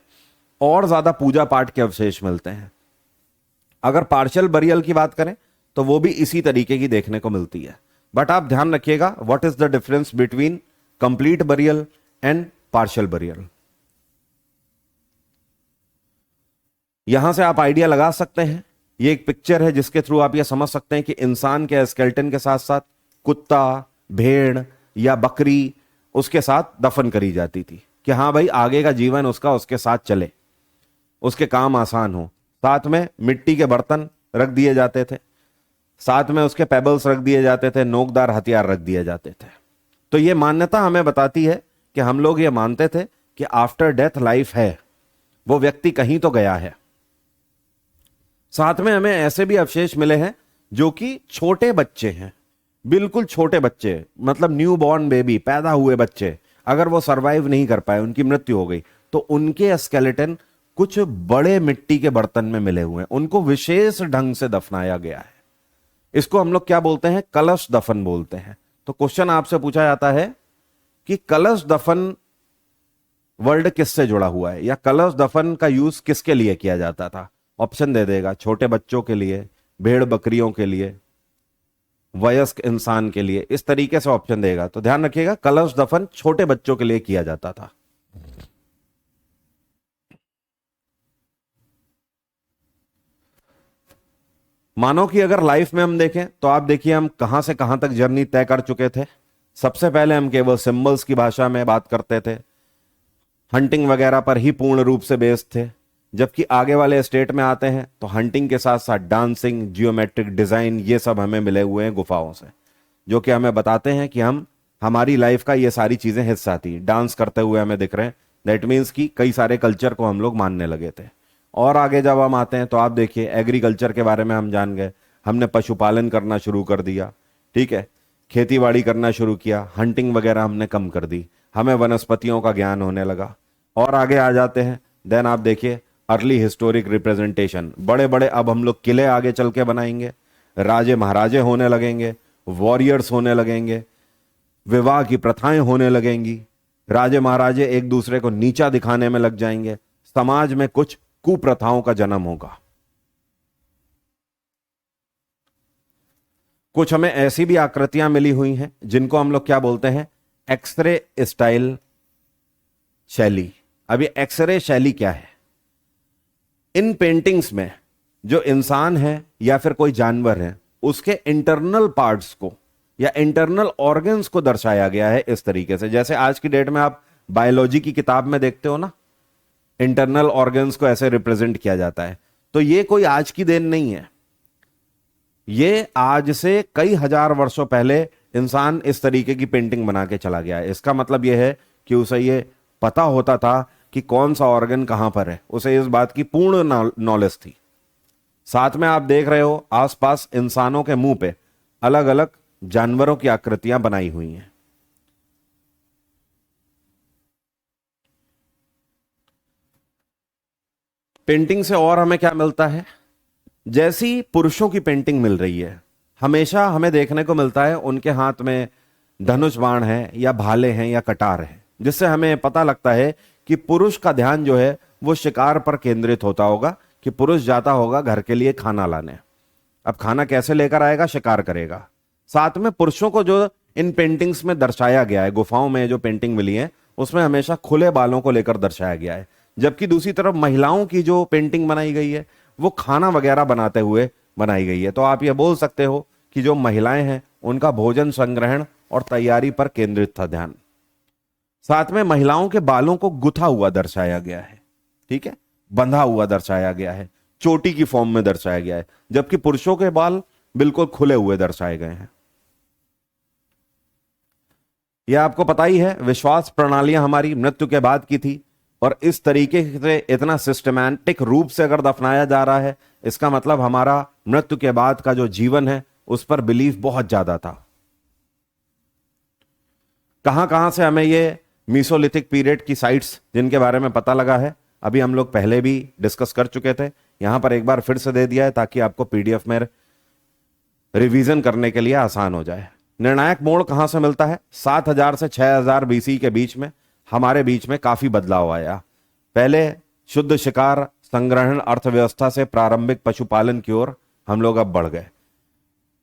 और ज्यादा पूजा पाठ के अवशेष मिलते हैं। अगर पार्शियल बरियल की बात करें तो वो भी इसी तरीके की देखने को मिलती है। बट आप ध्यान रखिएगा, what is the difference between complete burial and partial burial. यहां से आप आइडिया लगा सकते हैं, ये एक पिक्चर है जिसके थ्रू आप यह समझ सकते हैं कि इंसान के स्केलेटन के साथ साथ कुत्ता, भेड़ या बकरी उसके साथ दफन करी जाती थी कि हां भाई आगे का जीवन उसका उसके साथ चले, उसके काम आसान हो। साथ में मिट्टी के बर्तन रख दिए जाते थे, साथ में उसके पेबल्स रख दिए जाते थे, नोकदार हथियार रख दिए जाते थे। तो यह मान्यता हमें बताती है कि हम लोग ये मानते थे कि आफ्टर डेथ लाइफ है, वो व्यक्ति कहीं तो गया है। साथ में हमें ऐसे भी अवशेष मिले हैं जो कि छोटे बच्चे हैं, बिल्कुल छोटे बच्चे, मतलब न्यू बॉर्न बेबी, पैदा हुए बच्चे, अगर वो सरवाइव नहीं कर पाए, उनकी मृत्यु हो गई, तो उनके स्केलेटन कुछ बड़े मिट्टी के बर्तन में मिले हुए हैं, उनको विशेष ढंग से दफनाया गया है। इसको हम लोग क्या बोलते हैं? कलश दफन बोलते हैं। तो क्वेश्चन आपसे पूछा जाता है कि कलश दफन वर्ड किससे जुड़ा हुआ है, या कलश दफन का यूज किसके लिए किया जाता था? ऑप्शन दे देगा, छोटे बच्चों के लिए, भेड़ बकरियों के लिए, वयस्क इंसान के लिए, इस तरीके से ऑप्शन देगा। तो ध्यान रखिएगा, कलश दफन छोटे बच्चों के लिए किया जाता था। मानो कि अगर लाइफ में हम देखें तो आप देखिए हम कहां से कहां तक जर्नी तय कर चुके थे। सबसे पहले हम केवल सिंबल्स की भाषा में बात करते थे, हंटिंग वगैरह पर ही पूर्ण रूप से बेस्ड थे। जबकि आगे वाले स्टेट में आते हैं तो हंटिंग के साथ साथ डांसिंग, जियोमेट्रिक डिजाइन, ये सब हमें मिले हुए हैं गुफाओं से, जो कि हमें बताते हैं कि हमारी लाइफ का ये सारी चीजें हिस्सा थी। डांस करते हुए हमें दिख रहे हैं, दैट मीन्स कि कई सारे कल्चर को हम लोग मानने लगे थे। और आगे जब हम आते हैं तो आप देखिए एग्रीकल्चर के बारे में हम जान गए, हमने पशुपालन करना शुरू कर दिया, ठीक है, खेतीबाड़ी करना शुरू किया, हंटिंग वगैरह हमने कम कर दी, हमें वनस्पतियों का ज्ञान होने लगा। और आगे आ जाते हैं, देन आप देखिए अर्ली हिस्टोरिक रिप्रेजेंटेशन, बड़े बड़े अब हम लोग किले आगे चल के बनाएंगे, राजे महाराजे होने लगेंगे, वॉरियर्स होने लगेंगे, विवाह की प्रथाएं होने लगेंगी, राजे महाराजे एक दूसरे को नीचा दिखाने में लग जाएंगे, समाज में कुछ कुप्रथाओं का जन्म होगा। कुछ हमें ऐसी भी आकृतियां मिली हुई हैं जिनको हम लोग क्या बोलते हैं? एक्सरे स्टाइल शैली। अब ये एक्सरे शैली क्या है? इन पेंटिंग्स में जो इंसान है या फिर कोई जानवर है, उसके इंटरनल पार्ट्स को या इंटरनल ऑर्गन्स को दर्शाया गया है इस तरीके से। जैसे आज की डेट में आप बायोलॉजी की किताब में देखते हो ना, इंटरनल ऑर्गन्स को ऐसे रिप्रेजेंट किया जाता है। तो ये कोई आज की देन नहीं है, ये आज से कई हजार वर्षों पहले इंसान इस तरीके की पेंटिंग बना के चला गया है। इसका मतलब यह है कि उसे ये पता होता था कि कौन सा ऑर्गन कहां पर है, उसे इस बात की पूर्ण नॉलेज थी। साथ में आप देख रहे हो आसपास इंसानों के मुंह पे अलग अलग जानवरों की आकृतियां बनाई हुई हैं। पेंटिंग से और हमें क्या मिलता है? जैसी पुरुषों की पेंटिंग मिल रही है, हमेशा हमें देखने को मिलता है उनके हाथ में धनुष बाण है या भाले हैं या कटार है, जिससे हमें पता लगता है कि पुरुष का ध्यान जो है वो शिकार पर केंद्रित होता होगा, कि पुरुष जाता होगा घर के लिए खाना लाने। अब खाना कैसे लेकर आएगा? शिकार करेगा। साथ में पुरुषों को जो इन पेंटिंग्स में दर्शाया गया है, गुफाओं में जो पेंटिंग मिली है उसमें हमेशा खुले बालों को लेकर दर्शाया गया है, जबकि दूसरी तरफ महिलाओं की जो पेंटिंग बनाई गई है वो खाना वगैरह बनाते हुए बनाई गई है। तो आप ये बोल सकते हो कि जो महिलाएं हैं उनका भोजन संग्रहण और तैयारी पर केंद्रित था ध्यान। साथ में महिलाओं के बालों को गुथा हुआ दर्शाया गया है, ठीक है, बंधा हुआ दर्शाया गया है, चोटी की फॉर्म में दर्शाया गया है, जबकि पुरुषों के बाल बिल्कुल खुले हुए दर्शाए गए हैं। यह आपको पता ही है, विश्वास प्रणालियां हमारी मृत्यु के बाद की थी, और इस तरीके से इतना सिस्टमैटिक रूप से अगर दफनाया जा रहा है, इसका मतलब हमारा मृत्यु के बाद का जो जीवन है उस पर बिलीफ बहुत ज्यादा था। कहां कहां से हमें ये मीसोलिथिक पीरियड की साइट्स जिनके बारे में पता लगा है, अभी हम लोग पहले भी डिस्कस कर चुके थे, यहां पर एक बार फिर से दे दिया है ताकि आपको पीडीएफ में रिवीजन करने के लिए आसान हो जाए। निर्णायक मोड़ कहां से मिलता है? 7000 से 6000 बीसी के बीच में हमारे बीच में काफी बदलाव आया। पहले शुद्ध शिकार संग्रहण अर्थव्यवस्था से प्रारंभिक पशुपालन की ओर हम लोग अब बढ़ गए।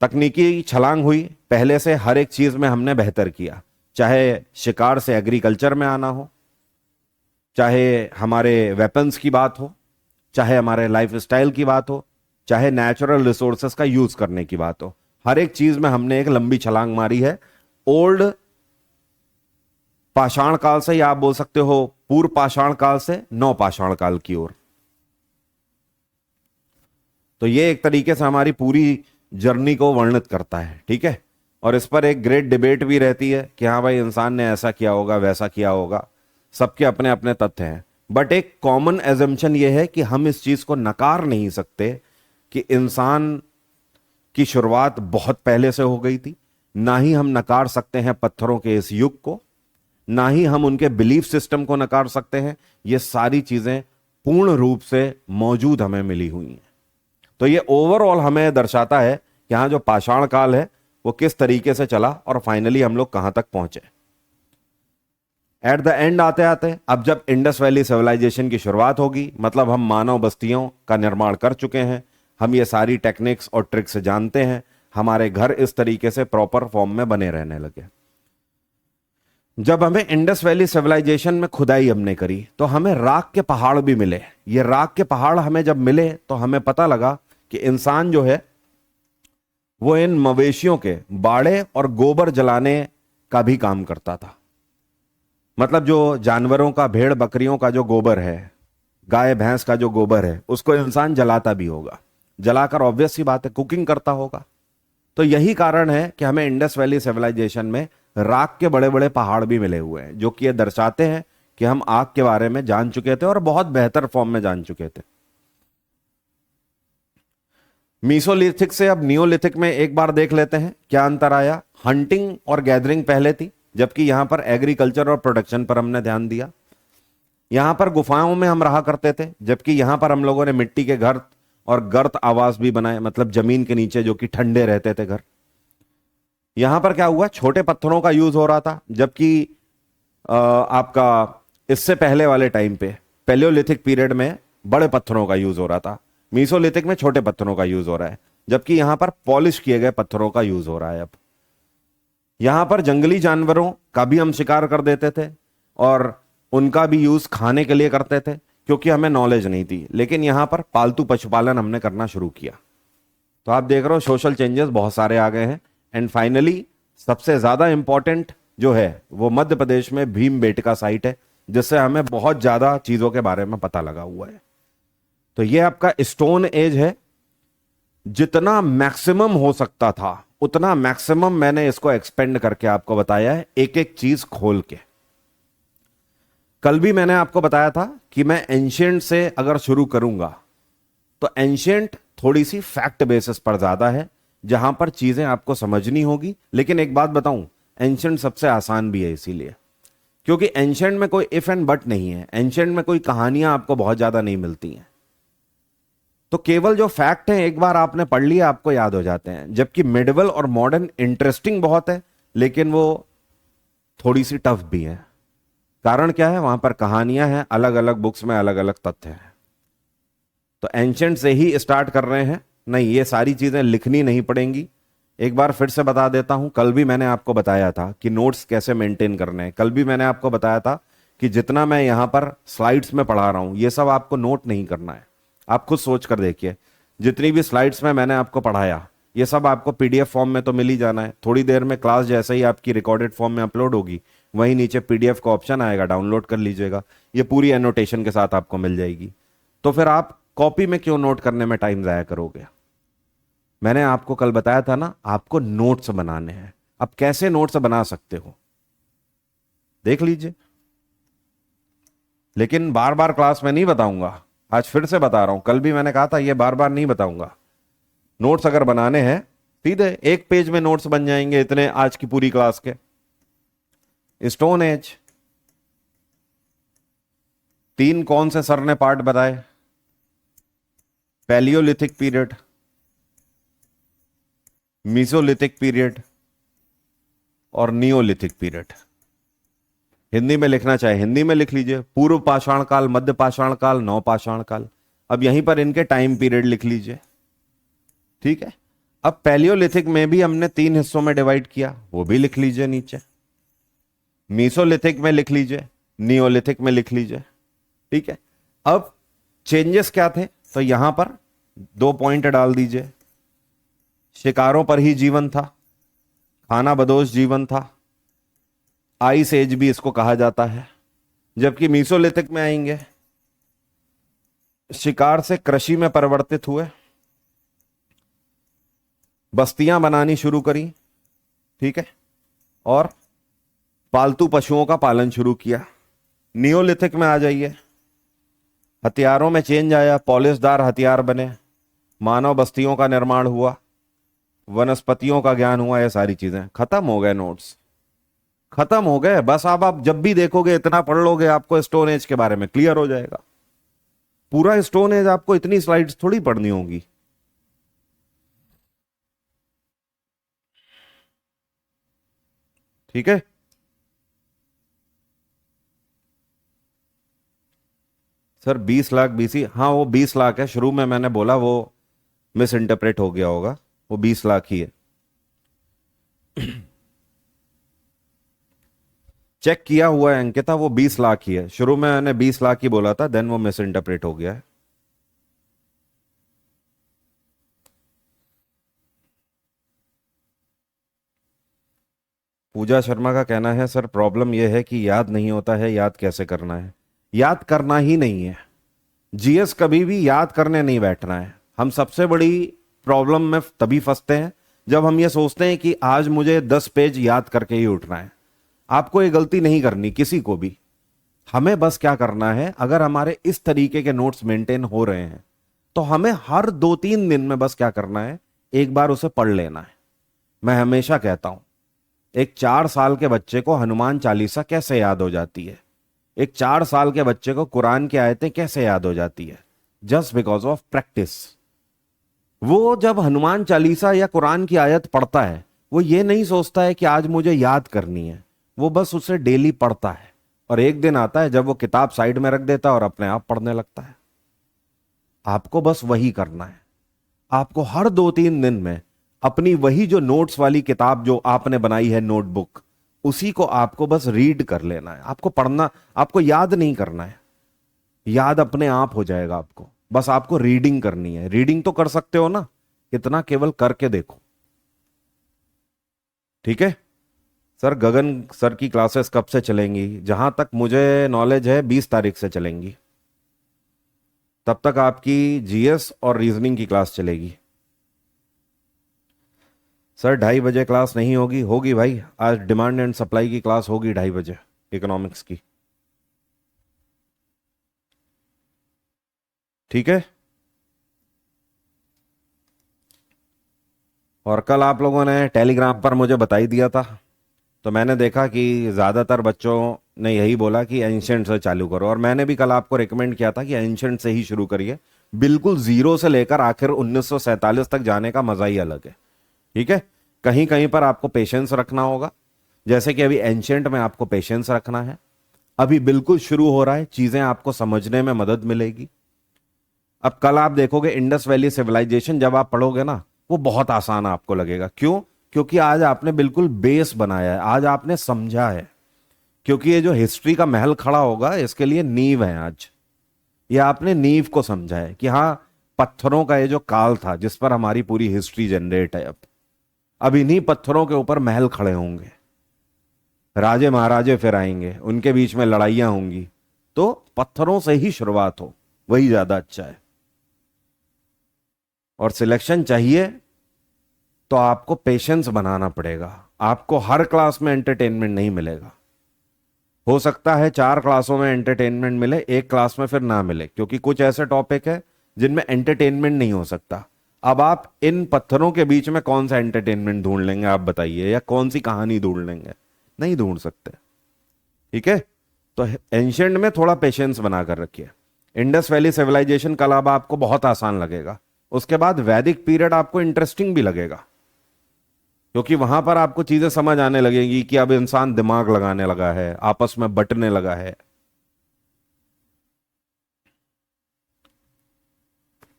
तकनीकी छलांग हुई, पहले से हर एक चीज में हमने बेहतर किया, चाहे शिकार से एग्रीकल्चर में आना हो, चाहे हमारे वेपन्स की बात हो, चाहे हमारे लाइफ स्टाइल की बात हो, चाहे नेचुरल रिसोर्सेस का यूज करने की बात हो, हर एक चीज में हमने एक लंबी छलांग मारी है। ओल्ड पाषाण काल से, या आप बोल सकते हो पूर्व पाषाण काल से नव पाषाण काल की ओर। तो ये एक तरीके से हमारी पूरी जर्नी को वर्णित करता है, ठीक है। और इस पर एक ग्रेट डिबेट भी रहती है कि हाँ भाई इंसान ने ऐसा किया होगा, वैसा किया होगा, सबके अपने अपने तथ्य हैं। बट एक कॉमन एजम्पशन यह है कि हम इस चीज को नकार नहीं सकते कि इंसान की शुरुआत बहुत पहले से हो गई थी। ना ही हम नकार सकते हैं पत्थरों के इस युग को, ना ही हम उनके बिलीफ सिस्टम को नकार सकते हैं। ये सारी चीजें पूर्ण रूप से मौजूद हमें मिली हुई हैं। तो ये ओवरऑल हमें दर्शाता है कि यहां जो पाषाण काल है वो किस तरीके से चला और फाइनली हम लोग कहां तक पहुंचे। एट द एंड आते आते अब जब इंडस वैली सिविलाइजेशन की शुरुआत होगी, मतलब हम मानव बस्तियों का निर्माण कर चुके हैं, हम ये सारी टेक्निक्स और ट्रिक्स जानते हैं, हमारे घर इस तरीके से प्रॉपर फॉर्म में बने रहने लगे। जब हमें इंडस वैली सिविलाइजेशन में खुदाई हमने करी तो हमें राख के पहाड़ भी मिले। ये राख के पहाड़ हमें जब मिले तो हमें पता लगा कि इंसान जो है वो इन मवेशियों के बाड़े और गोबर जलाने का भी काम करता था। मतलब जो जानवरों का, भेड़ बकरियों का जो गोबर है, गाय भैंस का जो गोबर है, उसको इंसान जलाता भी होगा, जलाकर ऑब्वियस सी बात है कुकिंग करता होगा। तो यही कारण है कि हमें इंडस वैली सिविलाइजेशन में राख के बड़े बड़े पहाड़ भी मिले हुए हैं, जो कि ये दर्शाते हैं कि हम आग के बारे में जान चुके थे और बहुत बेहतर फॉर्म में जान चुके थे। मीसोलिथिक से अब नियोलिथिक में एक बार देख लेते हैं क्या अंतर आया। हंटिंग और गैदरिंग पहले थी, जबकि यहां पर एग्रीकल्चर और प्रोडक्शन पर हमने ध्यान दिया। यहां पर गुफाओं में हम रहा करते थे, जबकि यहां पर हम लोगों ने मिट्टी के घर और गर्त आवास भी बनाए, मतलब जमीन के नीचे जो कि ठंडे रहते थे घर। यहां पर क्या हुआ, छोटे पत्थरों का यूज हो रहा था, जबकि आपका इससे पहले वाले टाइम पे पैलियोलिथिक पीरियड में बड़े पत्थरों का यूज हो रहा था। मीसोलिथिक में छोटे पत्थरों का यूज हो रहा है, जबकि यहां पर पॉलिश किए गए पत्थरों का यूज हो रहा है। अब यहां पर जंगली जानवरों का भी हम शिकार कर देते थे और उनका भी यूज खाने के लिए करते थे, क्योंकि हमें नॉलेज नहीं थी। लेकिन यहां पर पालतू पशुपालन हमने करना शुरू किया। तो आप देख रहे हो सोशल चेंजेस बहुत सारे आ गए हैं। एंड फाइनली सबसे ज्यादा इंपॉर्टेंट जो है वो मध्य प्रदेश में भीमबेटका साइट है, जिससे हमें बहुत ज्यादा चीजों के बारे में पता लगा हुआ है। तो ये आपका स्टोन एज है। जितना मैक्सिमम हो सकता था उतना मैक्सिमम मैंने इसको एक्सपेंड करके आपको बताया है, एक एक चीज खोल के। कल भी मैंने आपको बताया था कि मैं एंशिएंट से अगर शुरू करूंगा तो एंशिएंट थोड़ी सी फैक्ट बेसिस पर ज्यादा है, जहां पर चीजें आपको समझनी होगी। लेकिन एक बात बताऊं, एंशिएंट सबसे आसान भी है, इसीलिए क्योंकि एंशिएंट में कोई इफ एंड बट नहीं है। एंशिएंट में कोई कहानियां आपको बहुत ज्यादा नहीं मिलती हैं। तो केवल जो फैक्ट है एक बार आपने पढ़ लिया आपको याद हो जाते हैं, जबकि मिडिवल और मॉडर्न इंटरेस्टिंग बहुत है लेकिन वो थोड़ी सी टफ भी है। कारण क्या है, वहां पर कहानियां हैं, अलग अलग बुक्स में अलग अलग तथ्य हैं। तो एंशंट से ही स्टार्ट कर रहे हैं, नहीं ये सारी चीजें लिखनी नहीं पड़ेंगी। एक बार फिर से बता देता हूं, कल भी मैंने आपको बताया था कि नोट्स कैसे मेंटेन करने हैं। कल भी मैंने आपको बताया था कि जितना मैं यहां पर स्लाइड्स में पढ़ा रहा हूं ये सब आपको नोट नहीं करना है। आप खुद सोच कर देखिए, जितनी भी स्लाइड्स में मैंने आपको पढ़ाया ये सब आपको पीडीएफ फॉर्म में तो मिल ही जाना है। थोड़ी देर में क्लास जैसे ही आपकी रिकॉर्डेड फॉर्म में अपलोड होगी वहीं नीचे पीडीएफ का ऑप्शन आएगा, डाउनलोड कर लीजिएगा, ये पूरी एनोटेशन के साथ आपको मिल जाएगी। तो फिर आप कॉपी में क्यों नोट करने में टाइम जाया करोगे। मैंने आपको कल बताया था ना, आपको नोट्स बनाने हैं। अब कैसे नोट्स बना सकते हो देख लीजिए, लेकिन बार बार क्लास में नहीं बताऊंगा, आज फिर से बता रहा हूं। कल भी मैंने कहा था ये बार बार नहीं बताऊंगा। नोट्स अगर बनाने हैं सीधे एक पेज में नोट्स बन जाएंगे इतने आज की पूरी क्लास के। स्टोन एज 3 कौन से सर ने पार्ट बताए, पैलियोलिथिक पीरियड, मीसोलिथिक पीरियड और नियोलिथिक पीरियड। हिंदी में लिखना चाहे हिंदी में लिख लीजिए, पूर्व पाषाण काल, मध्य पाषाण काल, नव पाषाण काल। अब यहीं पर इनके टाइम पीरियड लिख लीजिए, ठीक है। अब पैलियोलिथिक में भी हमने 3 हिस्सों में डिवाइड किया, वो भी लिख लीजिए नीचे। मीसोलिथिक में लिख लीजिए, नियोलिथिक में लिख लीजिए, ठीक है। अब चेंजेस क्या थे, तो यहां पर 2 पॉइंट डाल दीजिए। शिकारों पर ही जीवन था, खाना बदोश जीवन था, आइस एज भी इसको कहा जाता है। जबकि मीसोलिथिक में आएंगे, शिकार से कृषि में परिवर्तित हुए, बस्तियां बनानी शुरू करी, ठीक है, और पालतू पशुओं का पालन शुरू किया। नियोलिथिक में आ जाइए, हथियारों में चेंज आया, पॉलिशदार हथियार बने, मानव बस्तियों का निर्माण हुआ, वनस्पतियों का ज्ञान हुआ, ये सारी चीजें खत्म हो गए, नोट्स खत्म हो गए। बस अब आप जब भी देखोगे इतना पढ़ लोगे आपको स्टोन एज के बारे में क्लियर हो जाएगा। पूरा स्टोन एज आपको इतनी स्लाइड्स थोड़ी पढ़नी होगी। ठीक है, सर 20 लाख बीसी, हाँ वो 20 लाख है, शुरू में मैंने बोला वो मिस इंटरप्रेट हो गया होगा, वो 20 लाख ही है। चेक किया हुआ है अंकिता, वो 20 लाख ही है। शुरू में मैंने 20 लाख ही बोला था, देन वो मिस इंटरप्रेट हो गया है। पूजा शर्मा का कहना है सर प्रॉब्लम यह है कि याद नहीं होता है, याद कैसे करना है। याद करना ही नहीं है, जीएस कभी भी याद करने नहीं बैठना है। हम सबसे बड़ी प्रॉब्लम में तभी फंसते हैं जब हम ये सोचते हैं कि आज मुझे 10 पेज याद करके ही उठना है। आपको ये गलती नहीं करनी किसी को भी। हमें बस क्या करना है, अगर हमारे इस तरीके के नोट्स मेंटेन हो रहे हैं तो हमें हर 2-3 दिन में बस क्या करना है, एक बार उसे पढ़ लेना है। मैं हमेशा कहता हूं, एक 4 साल के बच्चे को हनुमान चालीसा कैसे याद हो जाती है, एक 4 साल के बच्चे को कुरान की आयतें कैसे याद हो जाती है, जस्ट बिकॉज ऑफ प्रैक्टिस। वो जब हनुमान चालीसा या कुरान की आयत पढ़ता है वो ये नहीं सोचता है कि आज मुझे याद करनी है, वो बस उसे डेली पढ़ता है। और एक दिन आता है जब वो किताब साइड में रख देता है और अपने आप पढ़ने लगता है। आपको बस वही करना है। आपको हर 2-3 दिन में अपनी वही जो नोट्स वाली किताब जो आपने बनाई है, नोटबुक, उसी को आपको बस रीड कर लेना है। आपको पढ़ना, आपको याद नहीं करना है, याद अपने आप हो जाएगा आपको। बस आपको रीडिंग करनी है। रीडिंग तो कर सकते हो ना, इतना केवल करके देखो, ठीक है। सर गगन सर की क्लासेस कब से चलेंगी? जहां तक मुझे नॉलेज है 20 तारीख से चलेंगी। तब तक आपकी जीएस और रीजनिंग की क्लास चलेगी। सर 2:30 बजे क्लास नहीं होगी? होगी भाई, आज डिमांड एंड सप्लाई की क्लास होगी 2:30 बजे, इकोनॉमिक्स की, ठीक है। और कल आप लोगों ने टेलीग्राम पर मुझे बता ही दिया था, तो मैंने देखा कि ज़्यादातर बच्चों ने यही बोला कि एंशंट से चालू करो। और मैंने भी कल आपको रिकमेंड किया था कि एंशंट से ही शुरू करिए, बिल्कुल जीरो से लेकर आखिर 1947 तक जाने का मजा ही अलग है। ठीक है, कहीं कहीं पर आपको पेशेंस रखना होगा, जैसे कि अभी एंशिएंट में आपको पेशेंस रखना है। अभी बिल्कुल शुरू हो रहा है, चीजें आपको समझने में मदद मिलेगी। अब कल आप देखोगे इंडस वैली सिविलाइजेशन, जब आप पढ़ोगे ना वो बहुत आसान आपको लगेगा। क्यों? क्योंकि आज आपने बिल्कुल बेस बनाया है, आज आपने समझा है। क्योंकि ये जो हिस्ट्री का महल खड़ा होगा इसके लिए नींव है आज। ये आपने नींव को समझा है कि हाँ, पत्थरों का ये जो काल था जिस पर हमारी पूरी हिस्ट्री जनरेट है, अब इन्हीं पत्थरों के ऊपर महल खड़े होंगे, राजे महाराजे फिर आएंगे, उनके बीच में लड़ाइयां होंगी। तो पत्थरों से ही शुरुआत हो, वही ज्यादा अच्छा है। और सिलेक्शन चाहिए तो आपको पेशेंस बनाना पड़ेगा। आपको हर क्लास में एंटरटेनमेंट नहीं मिलेगा। हो सकता है 4 क्लासों में एंटरटेनमेंट मिले, एक क्लास में फिर ना मिले, क्योंकि कुछ ऐसे टॉपिक है जिनमें एंटरटेनमेंट नहीं हो सकता। अब आप इन पत्थरों के बीच में कौन सा एंटरटेनमेंट ढूंढ लेंगे, आप बताइए, या कौन सी कहानी ढूंढ लेंगे? नहीं ढूंढ सकते। ठीक है, तो एंशिएंट में थोड़ा पेशेंस बनाकर रखिए। इंडस वैली सिविलाइजेशन कल अब आपको बहुत आसान लगेगा। उसके बाद वैदिक पीरियड आपको इंटरेस्टिंग भी लगेगा, क्योंकि वहां पर आपको चीजें समझ आने लगेंगी कि अब इंसान दिमाग लगाने लगा है, आपस में बंटने लगा है।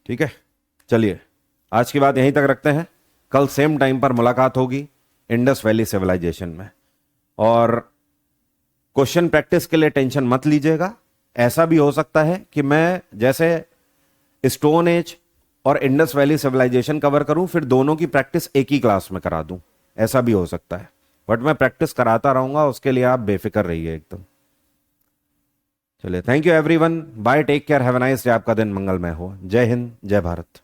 ठीक है, चलिए आज की बात यहीं तक रखते हैं। कल सेम टाइम पर मुलाकात होगी इंडस वैली सिविलाइजेशन में। और क्वेश्चन प्रैक्टिस के लिए टेंशन मत लीजिएगा। ऐसा भी हो सकता है कि मैं जैसे स्टोन एज और इंडस वैली सिविलाइजेशन कवर करूं, फिर दोनों की प्रैक्टिस एक ही क्लास में करा दूं, ऐसा भी हो सकता है। बट मैं प्रैक्टिस कराता रहूंगा, उसके लिए आप बेफिक्र रहिए एकदम। चलिए, thank you everyone, bye, take care, have a nice day, आपका दिन मंगलमय हो। जय हिंद, जय भारत।